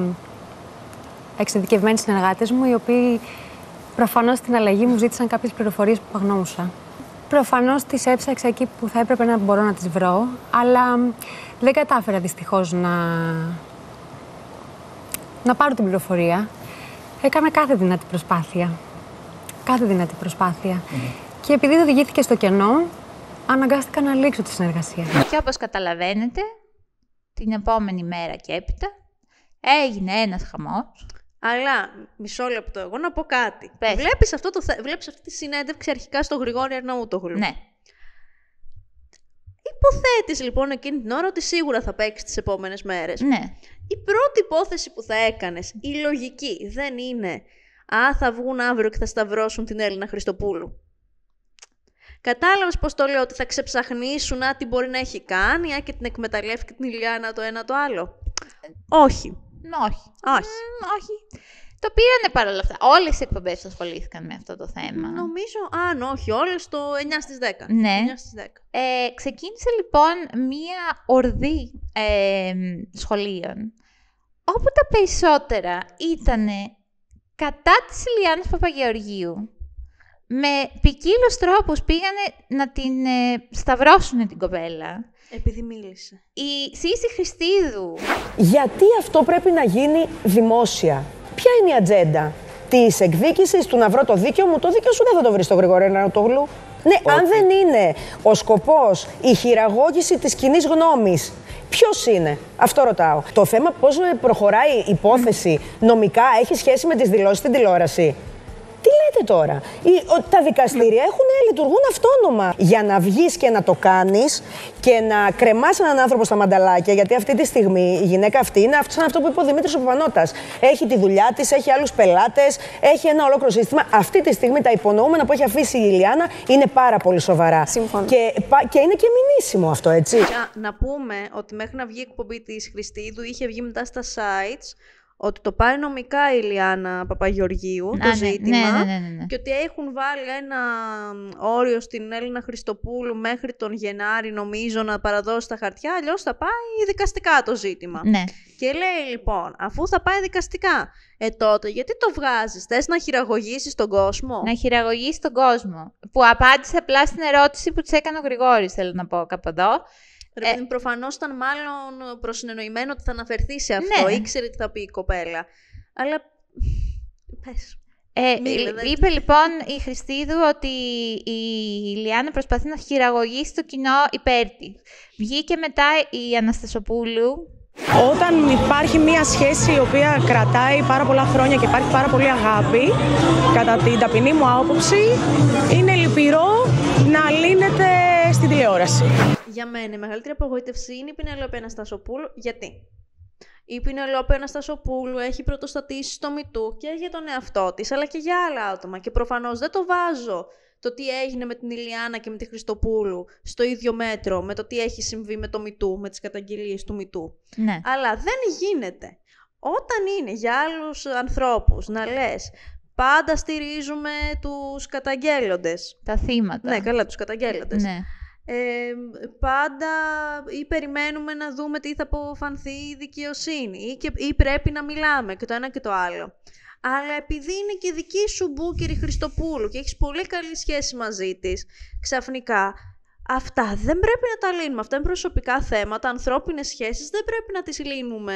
εξειδικευμένοι συνεργάτες μου, οι οποίοι προφανώς στην αλλαγή μου ζήτησαν κάποιες πληροφορίες που αγνοούσα. Προφανώς τις έψαξα εκεί που θα έπρεπε να μπορώ να τις βρω, αλλά δεν κατάφερα δυστυχώς να πάρω την πληροφορία. Έκανα κάθε δυνατή προσπάθεια. Κάθε δυνατή προσπάθεια. Και επειδή οδηγήθηκε στο κενό, αναγκάστηκα να λήξω τη συνεργασία. Και όπως καταλαβαίνετε, την επόμενη μέρα και έπειτα έγινε ένας χαμός. Αλλά, μισό λεπτό, εγώ να πω κάτι. Βλέπεις αυτή τη συνέντευξη αρχικά στο Γρηγόρη Αρναούτογλου. Ναι. Υποθέτεις λοιπόν εκείνη την ώρα ότι σίγουρα θα παίξει τις επόμενες μέρες. Ναι. Η πρώτη υπόθεση που θα έκανες, η λογική, δεν είναι θα βγουν αύριο και θα σταυρώσουν την Έλληνα Χριστοπούλου. Κατάλαβες πώς το λέω, ότι θα ξεψαχνίσουν τι μπορεί να έχει κάνει, και την εκμεταλλεύτηκε την Ηλιάνα το ένα το άλλο. Όχι. Όχι. Το πήρανε παρόλα αυτά. Όλες οι εκπομπές ασχολήθηκαν με αυτό το θέμα. Νομίζω, όχι, όλες το 9 στις 10. Ναι. 9 στις 10. Ξεκίνησε λοιπόν μία ορδή σχολείων, όπου τα περισσότερα ήταν κατά της Ηλιάνας Παπαγεωργίου. Με ποικίλους τρόπους πήγανε να την σταυρώσουν την κοπέλα. Επειδή μίλησε. Η Σύση Χριστίδου. Γιατί αυτό πρέπει να γίνει δημόσια? Ποια είναι η ατζέντα της εκδίκησης, του να βρω το δίκαιο μου? Το δίκαιο σου δεν θα το βρει στο Γρηγόρη Αρναούτογλου. Ναι, αν δεν είναι ο σκοπός η χειραγώγηση της κοινής γνώμης, ποιος είναι? Αυτό ρωτάω. Το θέμα πώς προχωράει η υπόθεση νομικά έχει σχέση με τις δηλώσεις στην τηλεόραση. Τι λέτε τώρα? Τα δικαστήρια λειτουργούν αυτόνομα. Για να βγεις και να το κάνεις και να κρεμάς έναν άνθρωπο στα μανταλάκια, γιατί αυτή τη στιγμή η γυναίκα αυτή είναι σαν αυτό που είπε ο Δημήτρης ο Παπανώτας. Έχει τη δουλειά της, έχει άλλους πελάτες, έχει ένα ολόκληρο σύστημα. Αυτή τη στιγμή τα υπονοούμενα που έχει αφήσει η Ηλιάνα είναι πάρα πολύ σοβαρά. Συμφωνώ. Και είναι και μηνύσιμο αυτό, έτσι. Να πούμε ότι μέχρι να βγει η εκπομπή της Χριστίδου είχε βγει μετά στα sites ότι το πάει νομικά η Ηλιάνα Παπαγεωργίου, το ζήτημα, ναι. και ότι έχουν βάλει ένα όριο στην Έλληνα Χριστοπούλου μέχρι τον Γενάρη, νομίζω, να παραδώσει τα χαρτιά, αλλιώς θα πάει δικαστικά το ζήτημα. Ναι. Και λέει λοιπόν, αφού θα πάει δικαστικά, τότε γιατί το βγάζεις? Θες να χειραγωγήσεις τον κόσμο? Να χειραγωγήσεις τον κόσμο. Που απάντησε απλά στην ερώτηση που της έκανε ο Γρηγόρης, θέλω να πω κάπου εδώ. Προφανώς ήταν μάλλον προσυνεννοημένο ότι θα αναφερθεί σε αυτό. Ναι. Ήξερε τι θα πει η κοπέλα. Αλλά πες. Είπε λοιπόν η Χριστίδου ότι η Ηλιάνα προσπαθεί να χειραγωγήσει το κοινό υπέρ της. Βγήκε μετά η Αναστασοπούλου. Όταν υπάρχει μία σχέση η οποία κρατάει πάρα πολλά χρόνια και υπάρχει πάρα πολύ αγάπη, κατά την ταπεινή μου άποψη, είναι λυπηρό να λύνεται στην τηλεόραση. Για μένα η μεγαλύτερη απογοήτευση είναι η Πηνελόπη Αναστασοπούλου. Γιατί? Η Πηνελόπη Αναστασοπούλου έχει πρωτοστατήσει στο MeToo και για τον εαυτό της, αλλά και για άλλα άτομα. Και προφανώς δεν το βάζω το τι έγινε με την Ηλιάνα και με τη Χριστοπούλου στο ίδιο μέτρο με το τι έχει συμβεί με το MeToo, με τις καταγγελίες του MeToo. Ναι. Αλλά δεν γίνεται. Όταν είναι για άλλους ανθρώπους να λες πάντα στηρίζουμε τους καταγγέλλοντες. Τα θύματα. Ναι, καλά, τους καταγγέλλοντες. Ναι. Πάντα ή περιμένουμε να δούμε τι θα αποφανθεί η δικαιοσύνη ή πρέπει να μιλάμε και το ένα και το άλλο. Αλλά επειδή είναι και δική σου μπούκερη Χριστοπούλου και έχεις πολύ καλή σχέση μαζί της, ξαφνικά αυτά δεν πρέπει να τα λύνουμε. Αυτά είναι προσωπικά θέματα, ανθρώπινες σχέσεις δεν πρέπει να τις λύνουμε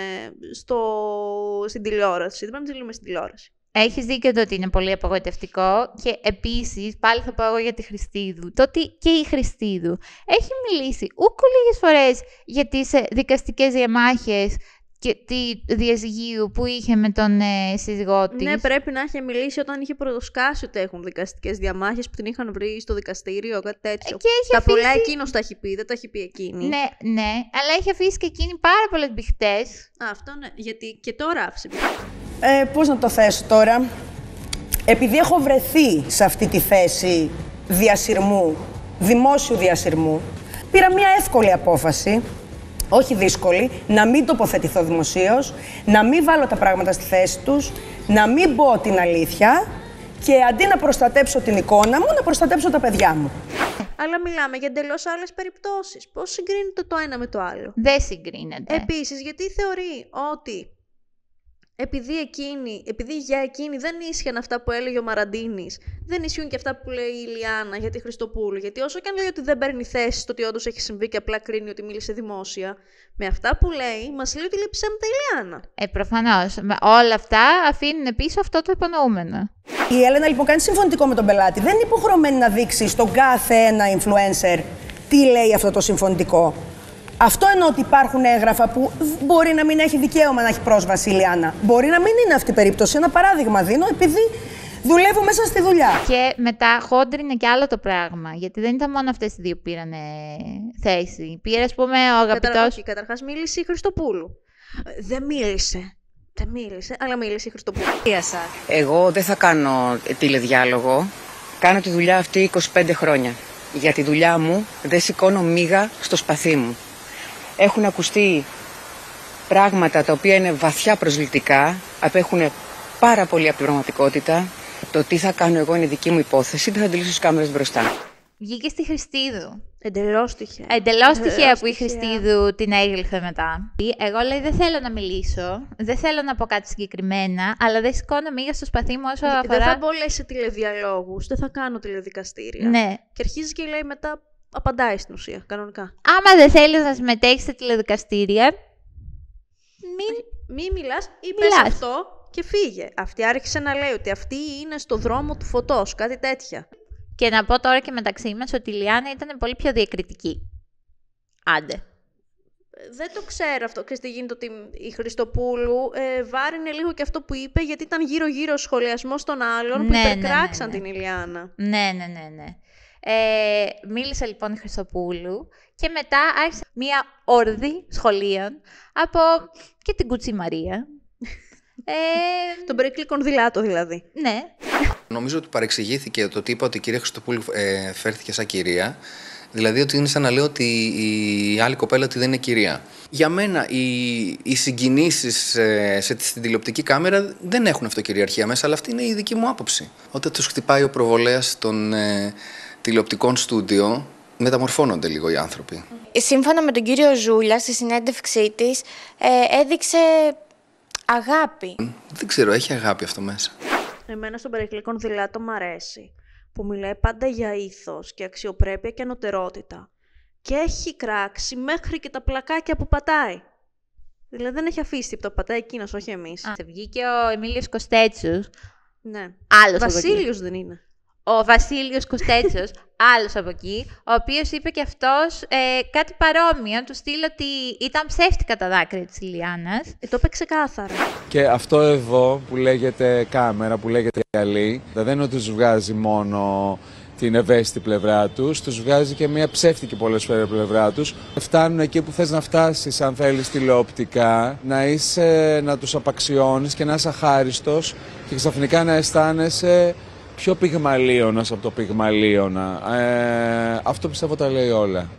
στην τηλεόραση. Δεν πρέπει να τις λύνουμε στην τηλεόραση. Έχεις δίκιο το ότι είναι πολύ απογοητευτικό και επίσης, πάλι θα πω εγώ για τη Χριστίδου, το ότι και η Χριστίδου έχει μιλήσει ούκο λίγες φορές για τις δικαστικές διαμάχες και τη διαζυγίου που είχε με τον σύζυγό της. Ναι, πρέπει να είχε μιλήσει όταν είχε πρωτοσκάσει ότι έχουν δικαστικές διαμάχες που την είχαν βρει στο δικαστήριο, κάτι τέτοιο. Τα πολλά εκείνος τα έχει πει, δεν τα έχει πει εκείνη. Ναι, αλλά έχει αφήσει και εκείνη πάρα πολλές μπιχτές. Αυτό ναι, γιατί και τώρα άφησε μπιχτές. Πώς να το θέσω τώρα. Επειδή έχω βρεθεί σε αυτή τη θέση διασυρμού, δημόσιου διασυρμού, πήρα μια εύκολη απόφαση, όχι δύσκολη, να μην τοποθετηθώ δημοσίως, να μην βάλω τα πράγματα στη θέση τους, να μην πω την αλήθεια και αντί να προστατέψω την εικόνα μου, να προστατέψω τα παιδιά μου. Αλλά μιλάμε για εντελώς άλλες περιπτώσεις. Πώς συγκρίνεται το ένα με το άλλο? Δεν συγκρίνεται. Επίσης, γιατί θεωρεί ότι επειδή για εκείνη δεν ίσχυαν αυτά που έλεγε ο Μαραντίνης, δεν ισχύουν και αυτά που λέει η Ηλιάνα για τη Χριστοπούλου. Γιατί όσο και αν λέει ότι δεν παίρνει θέση στο ότι όντως έχει συμβεί και απλά κρίνει ότι μίλησε δημόσια, με αυτά που λέει, μας λέει ότι λέει ψέματα η Ηλιάνα. Προφανώς. Όλα αυτά αφήνουν πίσω αυτό το υπονοούμενο. Η Έλενα λοιπόν κάνει συμφωνητικό με τον πελάτη. Δεν είναι υποχρεωμένη να δείξει στον κάθε ένα influencer τι λέει αυτό το συμφωνητικό. Αυτό εννοώ ότι υπάρχουν έγγραφα που μπορεί να μην έχει δικαίωμα να έχει πρόσβαση η Ηλιάνα. Μπορεί να μην είναι αυτή η περίπτωση. Ένα παράδειγμα δίνω, επειδή δουλεύω μέσα στη δουλειά. Και μετά χόντρινε κι άλλο το πράγμα. Γιατί δεν ήταν μόνο αυτές οι δύο που πήραν θέση. Πήρε, ας πούμε, ο αγαπητός. Καταρχάς μίλησε η Χριστοπούλου. Δεν μίλησε, αλλά μίλησε η Χριστοπούλου. Εγώ δεν θα κάνω τηλεδιάλογο. Κάνω τη δουλειά αυτή 25 χρόνια. Για τη δουλειά μου δεν σηκώνω μίγα στο σπαθί μου. Έχουν ακουστεί πράγματα τα οποία είναι βαθιά προσβλητικά, απέχουν πάρα πολύ από την πραγματικότητα. Το τι θα κάνω εγώ είναι δική μου υπόθεση, δεν θα αντιλήσω στις κάμερες μπροστά. Βγήκε στη Χριστίδου. Εντελώς τυχαία. Εντελώς τυχαία που η Χριστίδου την έγλειφε μετά. Εγώ λέει δεν θέλω να μιλήσω, δεν θέλω να πω κάτι συγκεκριμένα, αλλά δεν σηκώνω μίγα στο σπαθί μου όσο αφορά... Δεν θα μπω λέει σε τηλεδιαλόγους, δεν θα κάνω τηλεδικαστήρια. Ναι. Και αρχίζει και λέει μετά, απαντάει στην ουσία, κανονικά. Άμα δεν θέλεις να συμμετέχεις σε τηλεδικαστήρια, μη μιλάς ή πες αυτό και φύγε. Αυτή άρχισε να λέει ότι αυτή είναι στο δρόμο του φωτός, κάτι τέτοια. Και να πω τώρα και μεταξύ μας ότι η Ηλιάνα ήταν πολύ πιο διακριτική. Άντε. Δεν το ξέρω αυτό. Ξέρεις τι γίνεται, ότι η Χριστοπούλου βάρινε λίγο και αυτό που είπε, γιατί ήταν γύρω-γύρω ο σχολιασμός των άλλων που υπερκράξαν την Ηλιάνα. Ναι. Μίλησε λοιπόν η Χριστοπούλου και μετά άρχισε μία ορδή σχολείων από και την Κουτσή Μαρία. Τον Περικλή Κονδυλάτο δηλαδή. Ναι. Νομίζω ότι παρεξηγήθηκε το ότι είπα ότι η κυρία Χριστοπούλου φέρθηκε σαν κυρία. Δηλαδή ότι είναι σαν να λέω ότι η άλλη κοπέλα ότι δεν είναι κυρία. Για μένα οι συγκινήσεις στην τηλεοπτική κάμερα δεν έχουν αυτοκυριαρχία μέσα, αλλά αυτή είναι η δική μου άποψη. Όταν τους χτυπάει ο προβολέας των τηλεοπτικών στούντιο, μεταμορφώνονται λίγο οι άνθρωποι. Σύμφωνα με τον κύριο Ζούλια, στη συνέντευξή της, έδειξε αγάπη. Δεν ξέρω, έχει αγάπη αυτό μέσα. Εμένα στον Περικλή Κονδυλάτο μ' αρέσει που μιλάει πάντα για ήθος και αξιοπρέπεια και ανωτερότητα. Και έχει κράξει μέχρι και τα πλακάκια που πατάει. Δηλαδή δεν έχει αφήσει τίποτα, πατάει εκείνος, όχι εμείς. Βγήκε ο Εμίλιος Κωστέτσος. Ναι. Άλλος Βασίλειος δεν είναι. Ο Βασίλειος Κωστέτσος, άλλος από εκεί, ο οποίος είπε και αυτός κάτι παρόμοιο, του στείλει ότι ήταν ψεύτικα τα δάκρυα της Ηλιάνας. Το είπε ξεκάθαρα. Και αυτό εδώ που λέγεται κάμερα, που λέγεται γυαλί, δεν είναι ότι τους βγάζει μόνο την ευαίσθητη πλευρά τους, τους βγάζει και μια ψεύτικη πολλές φορές πλευρά τους. Φτάνουν εκεί που θες να φτάσεις, αν θέλεις τηλεοπτικά, να τους απαξιώνεις και να είσαι αχάριστος και ξαφνικά να αισθάνεσαι πιο πυγμαλίωνας από το πυγμαλίωνα. Αυτό πιστεύω τα λέει όλα.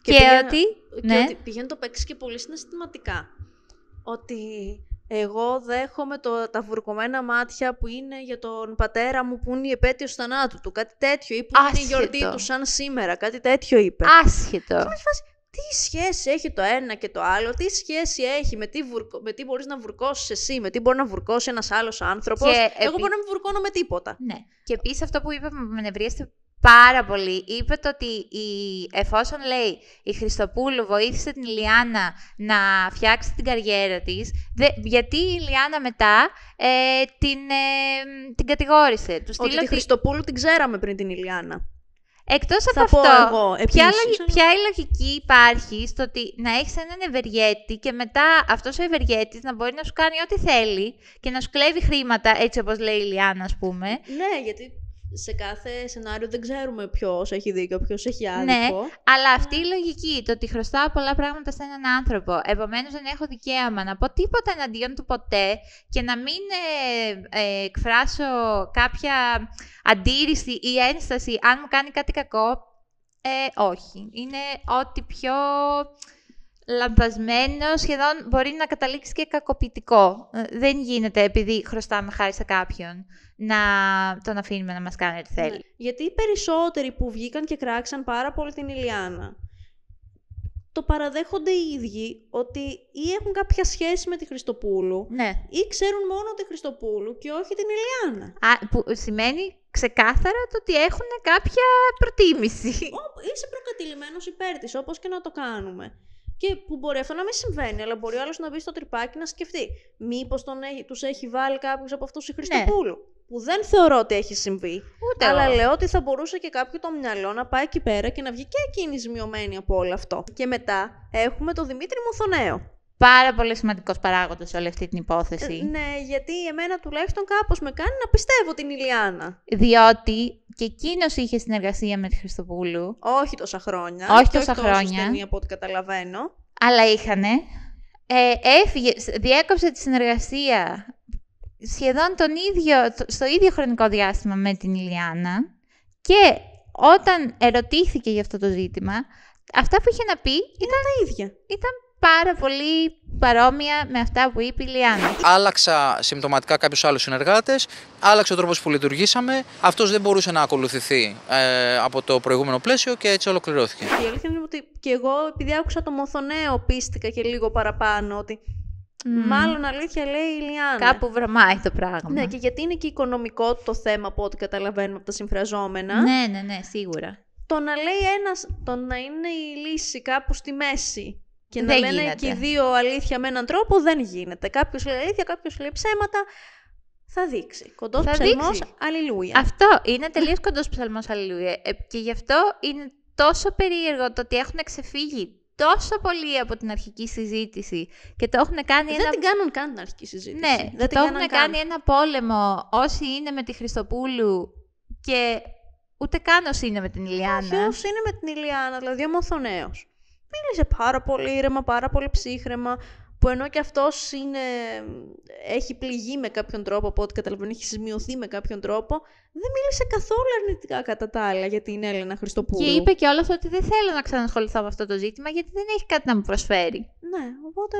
Και ότι πηγαίνει το παίξεις και πολύ συναισθηματικά. Ότι εγώ δέχομαι τα βουρκωμένα μάτια που είναι για τον πατέρα μου, που είναι η επέτειος θανάτου του, κάτι τέτοιο, ή που είναι η γιορτή του σαν σήμερα, κάτι τέτοιο είπε. Άσχετο. Τι σχέση έχει το ένα και το άλλο, τι σχέση έχει με τι μπορείς να βουρκώσεις εσύ, με τι μπορεί να βουρκώσει ένας άλλος άνθρωπος. Εγώ μπορώ να μην βουρκώνω με τίποτα. Ναι. Και επίσης αυτό που είπε με νευρίασε πάρα πολύ, είπε το ότι εφόσον λέει η Χριστοπούλου βοήθησε την Ηλιάνα να φτιάξει την καριέρα της, γιατί η Ηλιάνα μετά την κατηγόρησε. Ότι τη Χριστοπούλου την ξέραμε πριν την Ηλιάνα. Εκτός από αυτό, ποια η λογική υπάρχει στο ότι να έχεις έναν ευεργέτη και μετά αυτός ο ευεργέτης να μπορεί να σου κάνει ό,τι θέλει και να σου κλέβει χρήματα, έτσι όπως λέει η Ηλιάνα, ας πούμε. Ναι, γιατί σε κάθε σενάριο δεν ξέρουμε ποιος έχει δίκιο, ποιος έχει άδικο. Ναι, αλλά αυτή η λογική, το ότι χρωστάω πολλά πράγματα σε έναν άνθρωπο, επομένως δεν έχω δικαίωμα να πω τίποτα εναντίον του ποτέ και να μην εκφράσω κάποια αντίρρηση ή ένσταση αν μου κάνει κάτι κακό, όχι. Είναι ό,τι πιο λανθασμένο, σχεδόν μπορεί να καταλήξει και κακοποιητικό. Δεν γίνεται επειδή χρωστάμε χάρη σε κάποιον να τον αφήνουμε να μας κάνει ό,τι θέλει. Ναι. Γιατί οι περισσότεροι που βγήκαν και κράξαν πάρα πολύ την Ηλιάνα, το παραδέχονται οι ίδιοι ότι ή έχουν κάποια σχέση με τη Χριστοπούλου, ναι, ή ξέρουν μόνο τη Χριστοπούλου και όχι την Ηλιάνα. Που σημαίνει ξεκάθαρα το ότι έχουν κάποια προτίμηση. Είσαι προκατηλημένος υπέρ της, όπως και να το κάνουμε. Και που μπορεί αυτό να μην συμβαίνει, αλλά μπορεί ο άλλος να μπει στο τρυπάκι να σκεφτεί. Μήπως τους έχει βάλει κάποιος από αυτούς η Χριστοπούλου. Ναι. Που δεν θεωρώ ότι έχει συμβεί. Ούτε αλλά εγώ. Λέω ότι θα μπορούσε και κάποιο το μυαλό να πάει εκεί πέρα και να βγει και εκείνη ζημιωμένη από όλο αυτό. Και μετά έχουμε τον Δημήτρη Μουθονέο. Πάρα πολύ σημαντικός παράγοντας σε όλη αυτή την υπόθεση. Ναι, γιατί εμένα τουλάχιστον κάπως με κάνει να πιστεύω την Ηλιάνα. Διότι και εκείνος είχε συνεργασία με τη Χριστοπούλου. Όχι τόσα χρόνια. Όχι τόσα χρόνια. Στενή από ό,τι καταλαβαίνω. Αλλά είχανε. Έφυγε, διέκοψε τη συνεργασία σχεδόν στο ίδιο χρονικό διάστημα με την Ηλιάνα και όταν ερωτήθηκε για αυτό το ζήτημα, αυτά που είχε να πει ήταν τα ίδια. Ήταν πάρα πολύ παρόμοια με αυτά που είπε η Ηλιάνα. Άλλαξα συμπτωματικά κάποιους άλλους συνεργάτες, άλλαξε ο τρόπος που λειτουργήσαμε. Αυτός δεν μπορούσε να ακολουθηθεί από το προηγούμενο πλαίσιο και έτσι ολοκληρώθηκε. Η αλήθεια είναι ότι και εγώ, επειδή άκουσα το Μοθονέο, πίστηκα και λίγο παραπάνω ότι μάλλον αλήθεια λέει η Ηλιάνα. Κάπου βρωμάει το πράγμα. Ναι, και γιατί είναι και οικονομικό το θέμα από ό,τι καταλαβαίνουμε από τα συμφραζόμενα. Ναι, σίγουρα. Το να λέει το να είναι η λύση κάπου στη μέση και δεν να λένε γίνεται. και οι δύο αλήθεια με έναν τρόπο, δεν γίνεται. Κάποιος λέει αλήθεια, κάποιος λέει ψέματα. Θα δείξει. Κοντός ψαλμός, αλληλούια. Αυτό είναι τελείως κοντός ψαλμός, αλληλούια. Και γι' αυτό είναι τόσο περίεργο το ότι έχουν ξεφύγει τόσο πολύ από την αρχική συζήτηση και το έχουν κάνει δεν την κάνουν καν την αρχική συζήτηση. Ναι, δεν το έχουν κάνει ένα πόλεμο όσοι είναι με τη Χριστοπούλου και ούτε καν όσοι είναι με την Ηλιάνα. Όχι, όσοι είναι με την Ηλιάνα, δηλαδή ο Μοθονέος. Μίλησε πάρα πολύ ήρεμα, πάρα πολύ ψύχραιμα, που ενώ και αυτός έχει πληγεί με κάποιον τρόπο, από ό,τι καταλαβαίνω, έχει σημειωθεί με κάποιον τρόπο, δεν μίλησε καθόλου αρνητικά κατά τα άλλα για την Έλενα Χριστοπούλου. Και είπε κιόλας ότι δεν θέλω να ξανασχοληθώ με αυτό το ζήτημα, γιατί δεν έχει κάτι να μου προσφέρει. Ναι, οπότε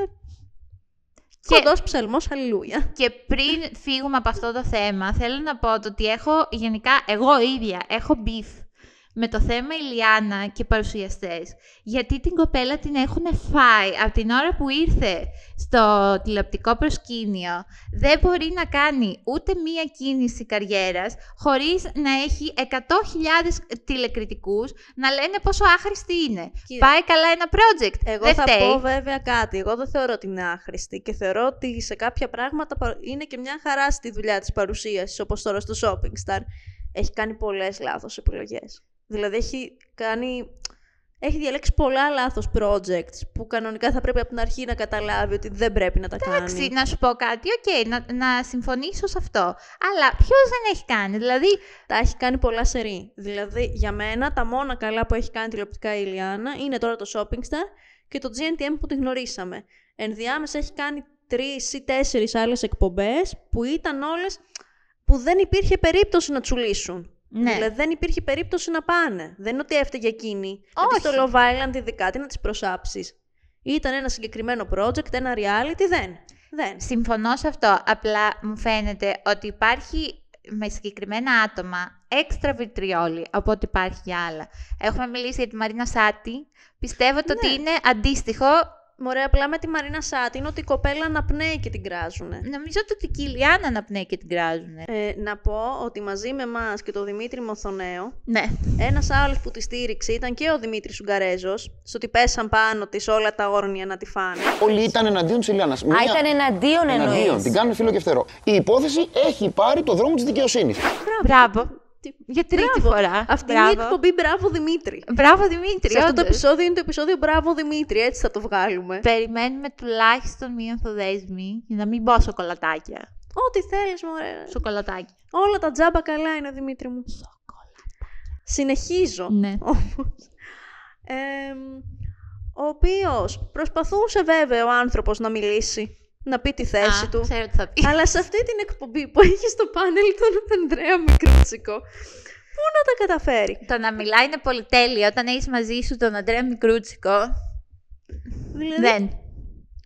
κοντός ψαλμός, αλληλούια. Και πριν φύγουμε από αυτό το θέμα, θέλω να πω ότι εγώ ίδια έχω μπιφ με το θέμα Ηλιάνα και παρουσιαστές, γιατί την κοπέλα την έχουν φάει από την ώρα που ήρθε στο τηλεοπτικό προσκήνιο. Δεν μπορεί να κάνει ούτε μία κίνηση καριέρας χωρίς να έχει 100.000 τηλεκριτικούς να λένε πόσο άχρηστη είναι. Πάει καλά ένα project. Εγώ θα πω βέβαια κάτι. Εγώ δεν θεωρώ ότι είναι άχρηστη και θεωρώ ότι σε κάποια πράγματα είναι και μια χαρά στη δουλειά της παρουσίασης, όπως τώρα στο Shopping Star. Έχει κάνει πολλές λάθος επιλογές. Δηλαδή έχει διαλέξει πολλά λάθος projects που κανονικά θα πρέπει από την αρχή να καταλάβει ότι δεν πρέπει να τα κάνει. Εντάξει, να σου πω κάτι, να συμφωνήσω σε αυτό. Αλλά ποιος δεν έχει κάνει, δηλαδή... Τα έχει κάνει πολλά σερί. Δηλαδή, για μένα, τα μόνα καλά που έχει κάνει τηλεοπτικά η Ηλιάνα είναι τώρα το Shopping Star και το GNTM που τη γνωρίσαμε. Ενδιάμεσα έχει κάνει 3 ή 4 άλλες εκπομπές που ήταν όλες που δεν υπήρχε περίπτωση να τσουλήσουν. Ναι. Δηλαδή δεν υπήρχε περίπτωση να πάνε. Δεν είναι ότι έφταιγε εκείνη. Γιατί στο Love Island ειδικά τι να τις προσάψεις. Ήταν ένα συγκεκριμένο project, ένα reality, δεν. Συμφωνώ σε αυτό. Απλά μου φαίνεται ότι υπάρχει με συγκεκριμένα άτομα έξτρα βιτριόλι από ό,τι υπάρχει για άλλα. Έχουμε μιλήσει για τη Μαρίνα Σάτι. Πιστεύω ότι είναι αντίστοιχο. Μωρέ, απλά με τη Μαρίνα Σάτι είναι ότι η κοπέλα αναπνέει και την κράζουνε. Νομίζω ότι η Ηλιάνα αναπνέει και την κράζουνε. Να πω ότι μαζί με εμάς και τον Δημήτρη Μοθονέο, ναι, ένας άλλος που τη στήριξε ήταν και ο Δημήτρης Ουγγαρέζος, στο ότι πέσαν πάνω της όλα τα όρνια να τη φάνε. Όλοι ήταν εναντίον της Ηλιάνας. Ήταν εναντίον εννοείς. Την κάνουν φίλο και φτερό. Η υπόθεση έχει πάρει το δρόμο της δικαιοσύνης. Μπράβο. Για τρίτη φορά. Αυτή είναι η εκπομπή Μπράβο Δημήτρη. Μπράβο Δημήτρη. Σε αυτό το επεισόδιο είναι το επεισόδιο Μπράβο Δημήτρη, έτσι θα το βγάλουμε. Περιμένουμε τουλάχιστον μία ενθοδέσμη για να μην μπω σοκολατάκια. Ό,τι θέλεις, μωρέ. Σοκολατάκι. Όλα τα τζάμπα καλά είναι, Δημήτρη μου. Συνεχίζω. Ναι. Ο οποίος προσπαθούσε βέβαια ο άνθρωπος να μιλήσει, να πει τη θέση του. Ξέρω τι θα πει. Αλλά σε αυτή την εκπομπή που έχει στο πάνελ τον Ανδρέα Μικρούτσικο, πού να τα καταφέρει. Το να μιλάει είναι πολυτέλεια. Όταν έχεις μαζί σου τον Ανδρέα Μικρούτσικο. Δηλαδή, δεν.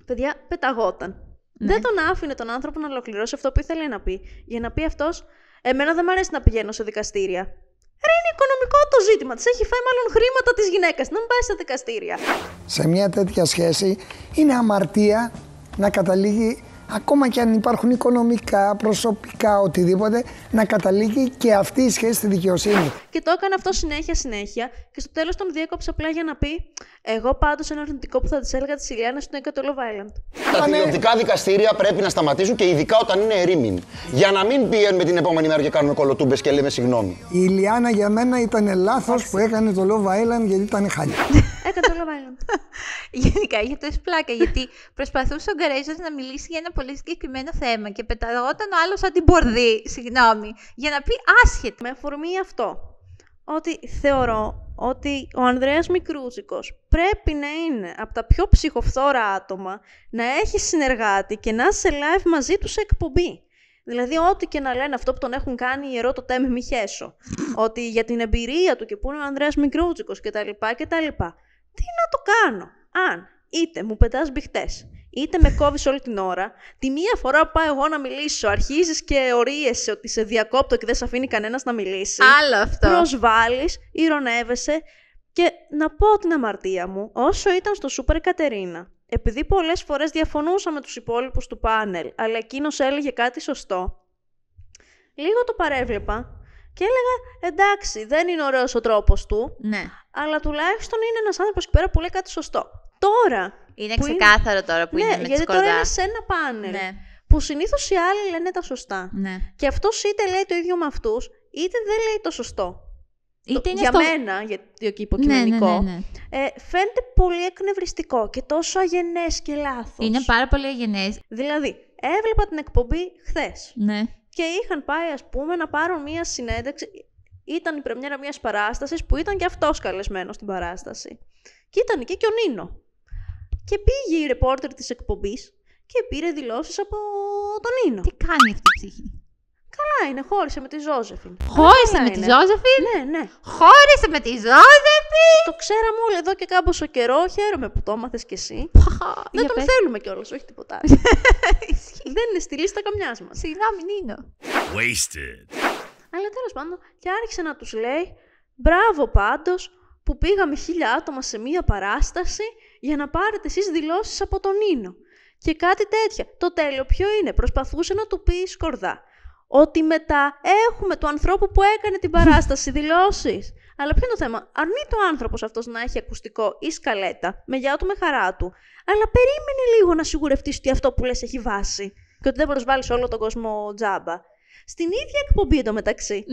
Παιδιά, πεταγόταν. Ναι. Δεν τον άφηνε τον άνθρωπο να ολοκληρώσει αυτό που ήθελε να πει. Για να πει αυτός, εμένα δεν μου αρέσει να πηγαίνω σε δικαστήρια. Είναι οικονομικό το ζήτημα. Της έχει φάει μάλλον χρήματα της γυναίκας. Να μην πάει σε δικαστήρια. Σε μια τέτοια σχέση είναι αμαρτία να καταλήγει, ακόμα και αν υπάρχουν οικονομικά, προσωπικά, οτιδήποτε, να καταλήγει και αυτή η σχέση στη δικαιοσύνη. Και το έκανε αυτό συνέχεια και στο τέλος τον διέκοψε απλά για να πει εγώ πάντως ένα αρνητικό που θα της έλεγα της Ηλιάνας του έκανε το Love Island. Τα τηλεοπτικά δικαστήρια πρέπει να σταματήσουν και ειδικά όταν είναι ερήμην. Για να μην πηγαίνουμε την επόμενη μέρα και κάνουμε κολοτούμπες και λέμε συγγνώμη. Η Ηλιάνα για μένα ήταν λάθος που έκανε το Love Island γιατί ήταν χάλια. Έκανε το Love Island. Γενικά είχε τόση πλάκα γιατί προσπαθούσε ο Γκαρέζος να μιλήσει για ένα πολύ συγκεκριμένο θέμα και πεταγόταν ο άλλος σαν την μπορδί, συγγνώμη, για να πει άσχετα. Με αφορμή αυτό, ότι θεωρώ ότι ο Ανδρέας Μικρούτσικος πρέπει να είναι από τα πιο ψυχοφθόρα άτομα, να έχει συνεργάτη και να είσαι live μαζί του σε εκπομπή. Δηλαδή, ό,τι και να λένε αυτό που τον έχουν κάνει ιερό το τέμε μη χέσω. Ότι για την εμπειρία του και που είναι ο Ανδρέας Μικρούτσικος κτλ. Τι να το κάνω, αν είτε μου πετάς μπιχτές, είτε με κόβεις όλη την ώρα, τη μία φορά που πάω εγώ να μιλήσω, αρχίζεις και ορίεσαι ότι σε διακόπτω και δεν σε αφήνει κανένας να μιλήσει. Άλλο αυτό. Προσβάλλεις, ειρωνεύεσαι και να πω την αμαρτία μου, όσο ήταν στο Σούπερ Κατερίνα, επειδή πολλές φορές διαφωνούσα με τους υπόλοιπους του πάνελ, αλλά εκείνος έλεγε κάτι σωστό, λίγο το παρέβλεπα και έλεγα εντάξει, δεν είναι ωραίος ο τρόπος του, ναι, αλλά τουλάχιστον είναι ένας άνθρωπος εκεί πέρα που λέει κάτι σωστό. Τώρα. Είναι ξεκάθαρο τώρα που είναι με τη γιατί σκορδά. τώρα είναι σε ένα πάνελ. Ναι. Που συνήθως οι άλλοι λένε τα σωστά. Ναι. Και αυτός είτε λέει το ίδιο με αυτούς, είτε δεν λέει το σωστό. Είτε είναι για στο... μένα, γιατί το υποκειμενικό, ναι. Φαίνεται πολύ εκνευριστικό και τόσο αγενές και λάθος. Είναι πάρα πολύ αγενές. Δηλαδή, έβλεπα την εκπομπή χθες. Ναι. Και είχαν πάει, ας πούμε, να πάρουν μία συνέντευξη. Ήταν η πρεμιέρα μιας παράστασης που ήταν και αυτός καλεσμένος στην παράσταση. Και ήταν εκεί και ο Νίνο. Και πήγε η ρεπόρτερ της εκπομπής και πήρε δηλώσεις από τον Νίνο. Τι κάνει αυτή η ψυχή? Καλά είναι, χώρισε με τη Ζώζεφιν. Χώρισε με τη Ζώζεφιν? Ναι. Χώρισε με τη Ζώζεφιν! Το ξέραμε όλοι εδώ και κάμποσο καιρό. Χαίρομαι που το έμαθες κι εσύ. Δεν τον θέλουμε κιόλας, όχι τίποτα άλλο. Δεν είναι στη λίστα καμιάς μας. Συγγνώμη, Νίνο. Wasted. Αλλά τέλος πάντων, και άρχισε να τους λέει μπράβο πάντως που πήγαμε 1000 άτομα σε μία παράσταση για να πάρετε εσείς δηλώσεις από τον Νίνο. Και κάτι τέτοια. Το τέλειο ποιο είναι? Προσπαθούσε να του πει η σκορδά ότι μετά έχουμε του ανθρώπου που έκανε την παράσταση δηλώσεις. Αλλά ποιο είναι το θέμα? Αρνείται ο άνθρωπος αυτός να έχει ακουστικό ή σκαλέτα, με γεια του, με χαρά του. Αλλά περίμενε λίγο να σιγουρευτείς ότι αυτό που λες έχει βάση και ότι δεν προσβάλλεις όλο τον κόσμο τζάμπα. Στην ίδια εκπομπή εντωμεταξύ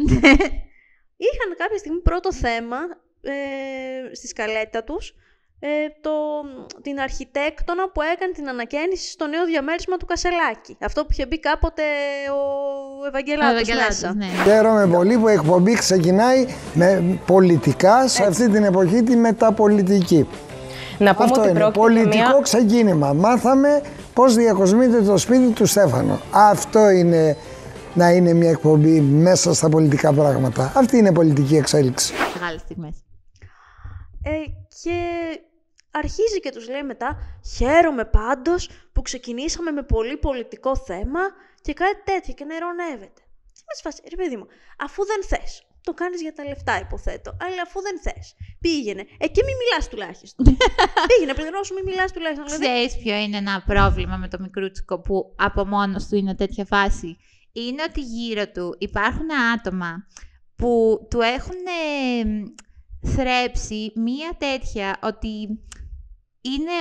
είχαν κάποια στιγμή πρώτο θέμα στη σκαλέτα τους την αρχιτέκτονα που έκανε την ανακαίνιση στο νέο διαμέρισμα του Κασελάκη. Αυτό που είχε μπει κάποτε ο Ευαγγελάτος μέσα. Ναι. Χαίρομαι πολύ που η εκπομπή ξεκινάει με πολιτικά σε αυτή την εποχή τη μεταπολιτική. Να πούμε αυτό ότι είναι πολιτικό ξεκίνημα. Μάθαμε πώς διακοσμείται το σπίτι του Στέφανο. Αυτό είναι να είναι μια εκπομπή μέσα στα πολιτικά πράγματα. Αυτή είναι πολιτική εξέλιξη. Μεγάλες στιγμές. Και αρχίζει και τους λέει μετά χαίρομαι πάντως που ξεκινήσαμε με πολύ πολιτικό θέμα και κάτι τέτοιο και να ειρωνεύεται. Τι μας φάση, ρε παιδί μου, αφού δεν θες, το κάνεις για τα λεφτά υποθέτω, αλλά αφού δεν θες, πήγαινε, και μη μιλάς τουλάχιστον. Πήγαινε, πληρώσου, μη μιλάς τουλάχιστον. Ξέρεις ποιο είναι ένα πρόβλημα με το Μικρούτσικο που από μόνος του είναι τέτοια φάση? Είναι ότι γύρω του υπάρχουν άτομα που του έχουν θρέψει μία τέτοια ότι είναι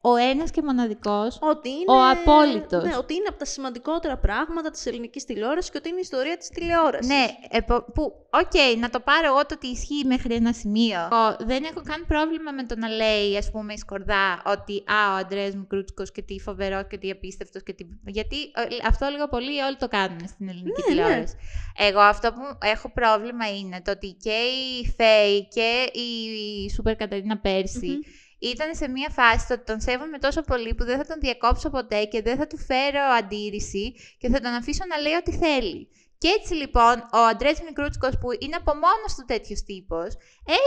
ο ένας και μοναδικός, ότι είναι, ο απόλυτος. Ναι, ότι είναι από τα σημαντικότερα πράγματα της ελληνικής τηλεόρασης και ότι είναι η ιστορία της τηλεόρασης. Ναι, να το πάρω εγώ το ότι ισχύει μέχρι ένα σημείο. Δεν έχω καν πρόβλημα με το να λέει, ας πούμε, η Σκορδά ότι ο Αντρέας Μικρούτσικος και τι φοβερό και τι απίστευτος και τι... Γιατί αυτό λίγο πολύ όλοι το κάνουν στην ελληνική τηλεόραση. Ναι. Εγώ αυτό που έχω πρόβλημα είναι το ότι και η Φέη και η Σούπερ Καταρίνα πέρσι ήταν σε μια φάση ότι τον σέβομαι τόσο πολύ που δεν θα τον διακόψω ποτέ και δεν θα του φέρω αντίρρηση και θα τον αφήσω να λέει ό,τι θέλει. Και έτσι λοιπόν ο Αντρέας Μικρούτσικος, που είναι από μόνος του τέτοιος τύπος,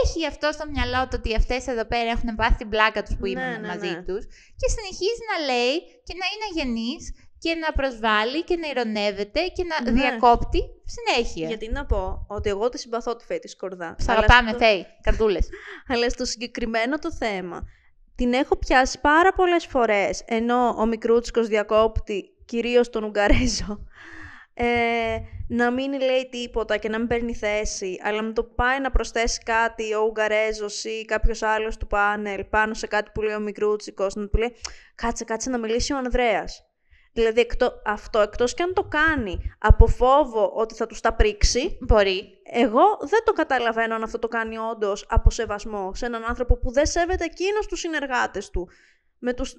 έχει αυτό στο μυαλό του ότι αυτές εδώ πέρα έχουν πάθει την πλάκα τους που ήμουν μαζί τους και συνεχίζει να λέει και να είναι αγενής και να προσβάλλει και να ειρωνεύεται και να διακόπτει συνέχεια. Γιατί να πω ότι εγώ τη συμπαθώ τη Φέη τη Σκορδά. Σ' αγαπάμε, Φέη, καρδούλες. Αλλά στο συγκεκριμένο το θέμα την έχω πιάσει πάρα πολλές φορές, ενώ ο Μικρούτσικος διακόπτει κυρίως τον Ουγγαρέζο, να μην λέει τίποτα και να μην παίρνει θέση, αλλά με το πάει να προσθέσει κάτι ο Ουγγαρέζος ή κάποιος άλλος του πάνελ πάνω σε κάτι που λέει ο Μικρούτσικος, να του λέει κάτσε να μιλήσει ο Ανδρέας. Δηλαδή αυτό εκτός και αν το κάνει από φόβο ότι θα τους τα πρίξει, μπορεί. Εγώ δεν το καταλαβαίνω αν αυτό το κάνει όντως από σεβασμό σε έναν άνθρωπο που δεν σέβεται εκείνος τους συνεργάτες του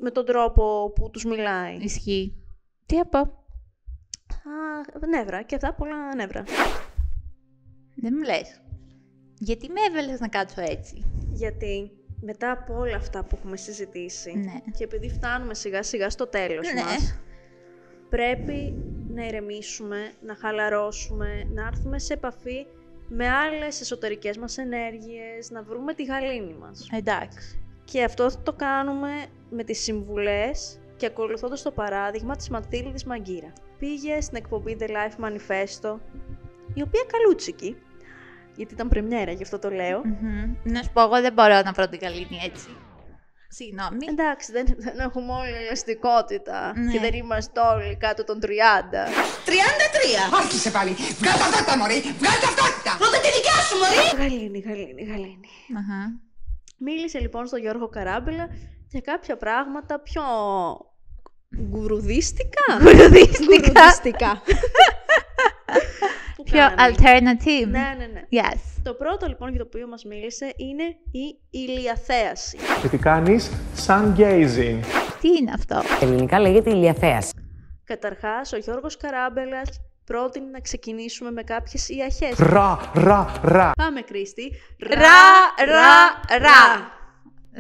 με τον τρόπο που τους μιλάει. Ισχύει. Τι από? Νεύρα και αυτά, πολλά νεύρα. Δεν μου λες. Γιατί με έβαλες να κάτσω έτσι? Γιατί μετά από όλα αυτά που έχουμε συζητήσει και επειδή φτάνουμε σιγά σιγά στο τέλος μας, πρέπει να ηρεμήσουμε, να χαλαρώσουμε, να έρθουμε σε επαφή με άλλες εσωτερικές μας ενέργειες, να βρούμε τη γαλήνη μας. Εντάξει. Και αυτό θα το κάνουμε με τις συμβουλές και ακολουθώντας το παράδειγμα της Ματθίλδης Μαγκύρα. Πήγε στην εκπομπή The Life Manifesto, η οποία καλούτσικη, γιατί ήταν πρεμιέρα, γι' αυτό το λέω. Να σου πω, εγώ δεν μπορώ να βρω την γαλήνη έτσι. Συγγνώμη. Εντάξει, δεν έχουμε όλη ελαστικότητα και δεν είμαστε όλοι κάτω των 30. 33! Άρχισε πάλι! Βγάλτε αυτά, μωρή! Βγάλτε αυτά! Πρώτα τη δικιά σου, μωρή! Γαλήνη. Μίλησε λοιπόν στον Γιώργο Καράμπελα για κάποια πράγματα πιο γκουρουδίστικα. Πιο alternative. Ναι. Yes. Το πρώτο λοιπόν για το οποίο μας μίλησε είναι η ηλιαθέαση. Και τι κάνεις? Sun-gazing. Τι είναι αυτό? Ελληνικά λέγεται ηλιαθέαση. Καταρχάς, ο Γιώργος Καράμπελας πρότεινε να ξεκινήσουμε με κάποιες ιαχές. Ρα. Πάμε, Κρίστη. Ρα.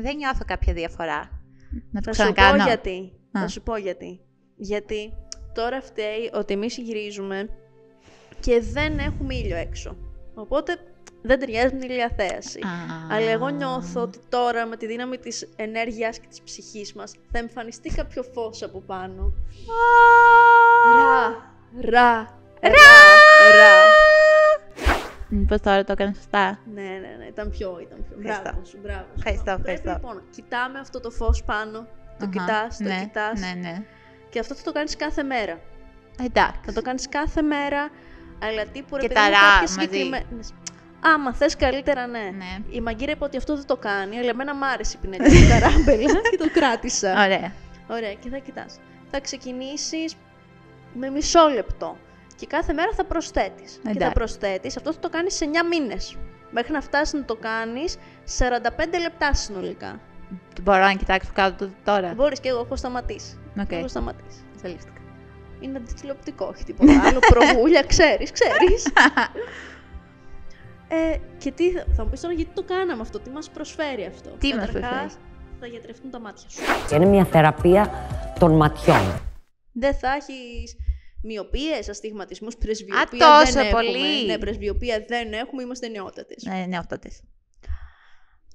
Δεν νιώθω κάποια διαφορά. Να το ξανακάνω. Θα σου πω γιατί. Γιατί τώρα φταίει ότι εμείς γυρίζουμε και δεν έχουμε ήλιο έξω. Οπότε δεν ταιριάζει με την ηλιαθέαση. Αλλά εγώ νιώθω ότι τώρα με τη δύναμη της ενέργειας και της ψυχής μας θα εμφανιστεί κάποιο φως από πάνω. Ρα. Μήπως τώρα το έκανα σωστά? Ναι, ήταν πιο. Μπράβο σου. Ευχαριστώ. Πρέπει λοιπόν, κοιτάμε αυτό το φως πάνω, το κοιτάς. Ναι. Και αυτό θα το κάνεις κάθε μέρα. Εντάξει. Θα το κάνεις κάθε μέρα, αλλά τύπου και τα ρα μαζί. Άμα θες καλύτερα, ναι. Η Μαγκύρα είπε ότι αυτό δεν το κάνει, αλλά εμένα μ' άρεσε η πινελιά του Καράμπελα και το κράτησα. Ωραία, και θα κοιτάς. Θα ξεκινήσεις με μισό λεπτό και κάθε μέρα θα προσθέτεις. Και θα προσθέτεις, αυτό θα το κάνεις σε 9 μήνες. Μέχρι να φτάσεις να το κάνεις 45 λεπτά συνολικά. Μπορώ να κοιτάξω κάτω τώρα? Μπορείς, και εγώ έχω σταματήσει. Έχω σταματήσει. Ζαλίστηκα. Είναι αντιτηλεοπτικό, όχι τίποτα άλλο. Προβούλια, ξέρεις. Και τι θα μου πεις τώρα, γιατί το κάναμε αυτό, τι μας προσφέρει αυτό? Τι μας προσφέρει? Θα γιατρευτούν τα μάτια σου. Είναι μια θεραπεία των ματιών. Δεν θα έχεις μοιοπίες, αστιγματισμούς, πρεσβειοπία τόσο δεν πολύ. έχουμε. Ναι, πρεσβειοπία δεν έχουμε, είμαστε νεότατες. Νεότατες.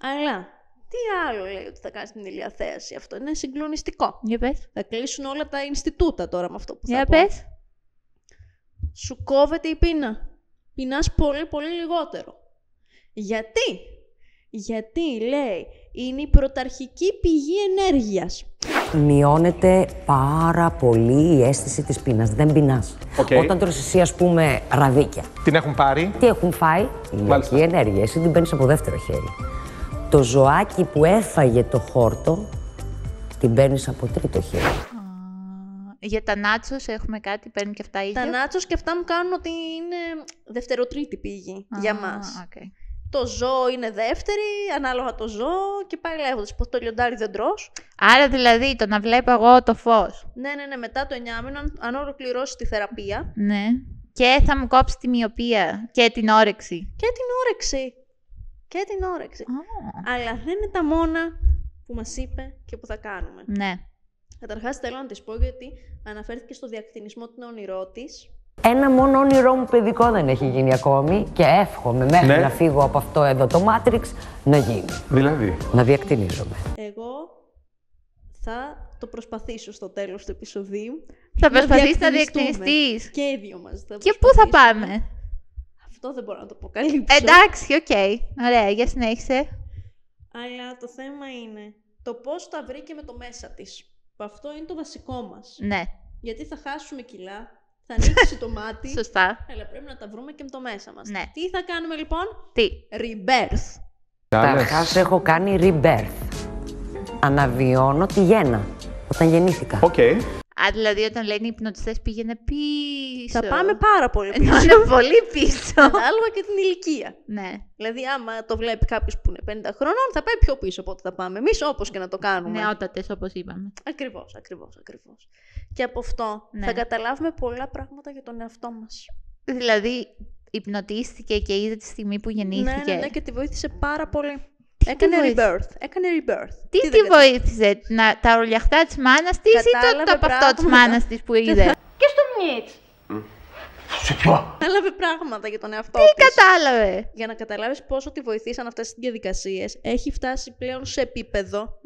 Αλλά τι άλλο λέει ότι θα κάνεις την ηλιαθέαση? Αυτό είναι συγκλονιστικό. Για πες. Θα κλείσουν όλα τα Ινστιτούτα τώρα με αυτό που θα Για πω. πες. Σου κόβεται η πείνα. Πεινάς πολύ πολύ λιγότερο. Γιατί λέει, είναι η πρωταρχική πηγή ενέργειας. Μειώνεται πάρα πολύ η αίσθηση της πείνας. Δεν πεινάς. Όταν τρως εσύ, ας πούμε, ραβίκια. Την έχουν πάρει. Τι έχουν φάει? Ηλιακή ενέργεια. Εσύ την παίρνεις από δεύτερο χέρι. Το ζωάκι που έφαγε το χόρτο την παίρνεις από τρίτο χέρι. Για τα νάτσος έχουμε κάτι, παίρνει και αυτά ίδια. Τα νάτσος και αυτά μου κάνουν ότι είναι δευτεροτρίτη πήγη για μας. Okay. Το ζώο είναι δεύτερη, ανάλογα το ζώο και πάει λέγοντας πως το λιοντάρι δεν τρως. Άρα δηλαδή το να βλέπω εγώ το φως. Ναι, μετά το 9 μήνο, αν ολοκληρώσει τη θεραπεία. Ναι. Και θα μου κόψει τη μοιοπία και την όρεξη. Και την όρεξη. Αλλά δεν είναι τα μόνα που μας είπε και που θα κάνουμε. Ναι. Καταρχάς θέλω να της πω γιατί αναφέρθηκε στο διακτηνισμό του όνειρό της. Ένα μόνο όνειρό μου παιδικό δεν έχει γίνει ακόμη και εύχομαι μέχρι να φύγω από αυτό εδώ το Matrix να γίνει. Δηλαδή? Να διακτηνίζομαι. Εγώ θα το προσπαθήσω στο τέλος του επεισοδίου. Θα προσπαθείς να διακτηνιστείς. Και οι δύο μας. Και πού θα πάμε? Αυτό δεν μπορώ να το αποκαλύψω. Εντάξει, οκ. Ωραία, για συνέχισε. Αλλά το θέμα είναι το πώς τα βρήκε με το μέσα της. Αυτό είναι το βασικό μας. Ναι. Γιατί θα χάσουμε κιλά, θα ανοίξει το μάτι. Σωστά. Αλλά πρέπει να τα βρούμε και με το μέσα μας. Ναι. Τι θα κάνουμε λοιπόν? Τι? Rebirth. Καταρχάς έχω κάνει rebirth. Αναβιώνω τη γέννα, όταν γεννήθηκα. Δηλαδή όταν λένε οι υπνοτιστές πήγαινε πίσω. Θα πάμε πάρα πολύ πίσω. Είναι πολύ πίσω. Ανάλογα και την ηλικία. Ναι. Δηλαδή άμα το βλέπει κάποιος που είναι 50 χρονών θα πάει πιο πίσω από ό,τι θα πάμε εμείς, όπως και να το κάνουμε. Νεότατες όπως είπαμε. Ακριβώς. Και από αυτό θα καταλάβουμε πολλά πράγματα για τον εαυτό μας. Δηλαδή υπνοτίστηκε και είδε τη στιγμή που γεννήθηκε. Ναι, και τη βοήθησε πάρα πολύ. Έκανε rebirth. Τι τη βοήθησε, τα ορλιαχτά της μάνας της ή το αυτό της μάνας της που είδε? Και στο μνίτ. Σε ποιο? Κατάλαβε πράγματα για τον εαυτό της. Τι κατάλαβε? Για να καταλάβεις πόσο τη βοηθήσαν αυτές τις διαδικασίες, έχει φτάσει πλέον σε επίπεδο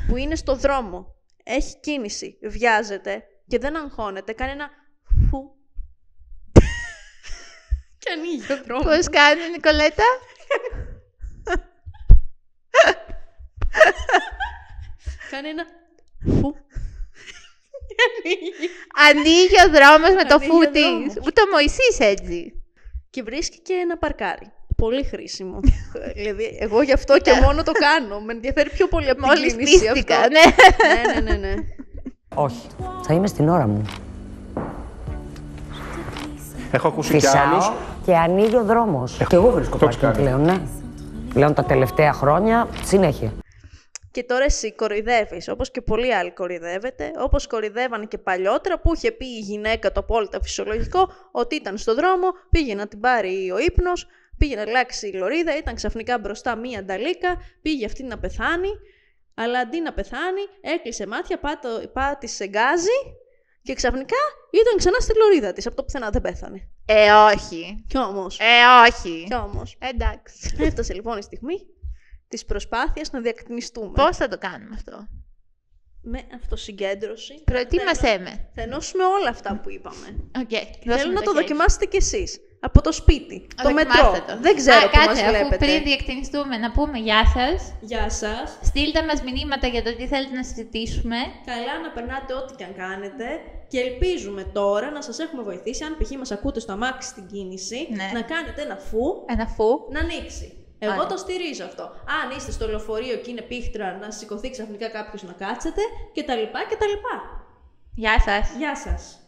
που είναι στο δρόμο. Έχει κίνηση, βιάζεται και δεν αγχώνεται. Κάνει ένα φου. Και ανοίγει ο δρόμος. Πώς κάνει, Νικολέτα? Κάνει ένα φου. Ανοίγει ο δρόμος με το φου της. Ούτε ο Μωυσής έτσι. Και βρίσκει και ένα παρκάρι. Πολύ χρήσιμο. Δηλαδή, εγώ γι' αυτό και μόνο το κάνω. Με ενδιαφέρει πιο πολύ από την κίνηση. Μόλις πίστηκα, ναι. Όχι. Θα είμαι στην ώρα μου. Έχω ακούσει κι άλλους. Και ανοίγει ο δρόμος. Και εγώ βρίσκω πάρκινγκ πλέον, ναι. Πλέον τα τελευταία χρόνια, συνέχεια. Και τώρα εσύ κοροϊδεύεις, όπως και πολλοί άλλοι κοροϊδεύετε, όπως κοροϊδεύαν και παλιότερα που είχε πει η γυναίκα το απόλυτα φυσιολογικό, ότι ήταν στο δρόμο, πήγε να την πάρει ο ύπνος, πήγε να αλλάξει η λωρίδα, ήταν ξαφνικά μπροστά μία νταλίκα, πήγε αυτή να πεθάνει, αλλά αντί να πεθάνει, έκλεισε μάτια, πάτησε γκάζι και ξαφνικά ήταν ξανά στη λωρίδα της, από το πουθενά δεν πέθανε. Όχι. Κι όμως. Όχι. Κι όμως. Εντάξει. Έφτασε λοιπόν η στιγμή της προσπάθειας να διακτηνιστούμε. Πώς θα το κάνουμε αυτό? Με αυτοσυγκέντρωση. Προετοίμασέ με. Θα ενώσουμε όλα αυτά που είπαμε. Θέλω να το δοκιμάσετε κι εσείς. Από το σπίτι. Το μετρό. Δεν ξέρω που μας βλέπετε. Αφού πριν διακτηνιστούμε να πούμε γεια σας. Γεια σας. Στείλτε μας μηνύματα για το τι θέλετε να συζητήσουμε. Καλά να περνάτε ό,τι και αν κάνετε. Και ελπίζουμε τώρα να σας έχουμε βοηθήσει, αν π.χ. μας ακούτε στο αμάξι στην κίνηση, να κάνετε ένα φου. Να ανοίξει. Εγώ το στηρίζω αυτό. Αν είστε στο λεωφορείο και είναι πίχτρα, να σηκωθεί ξαφνικά κάποιος να κάτσετε κτλ. Γεια σας. Γεια σας.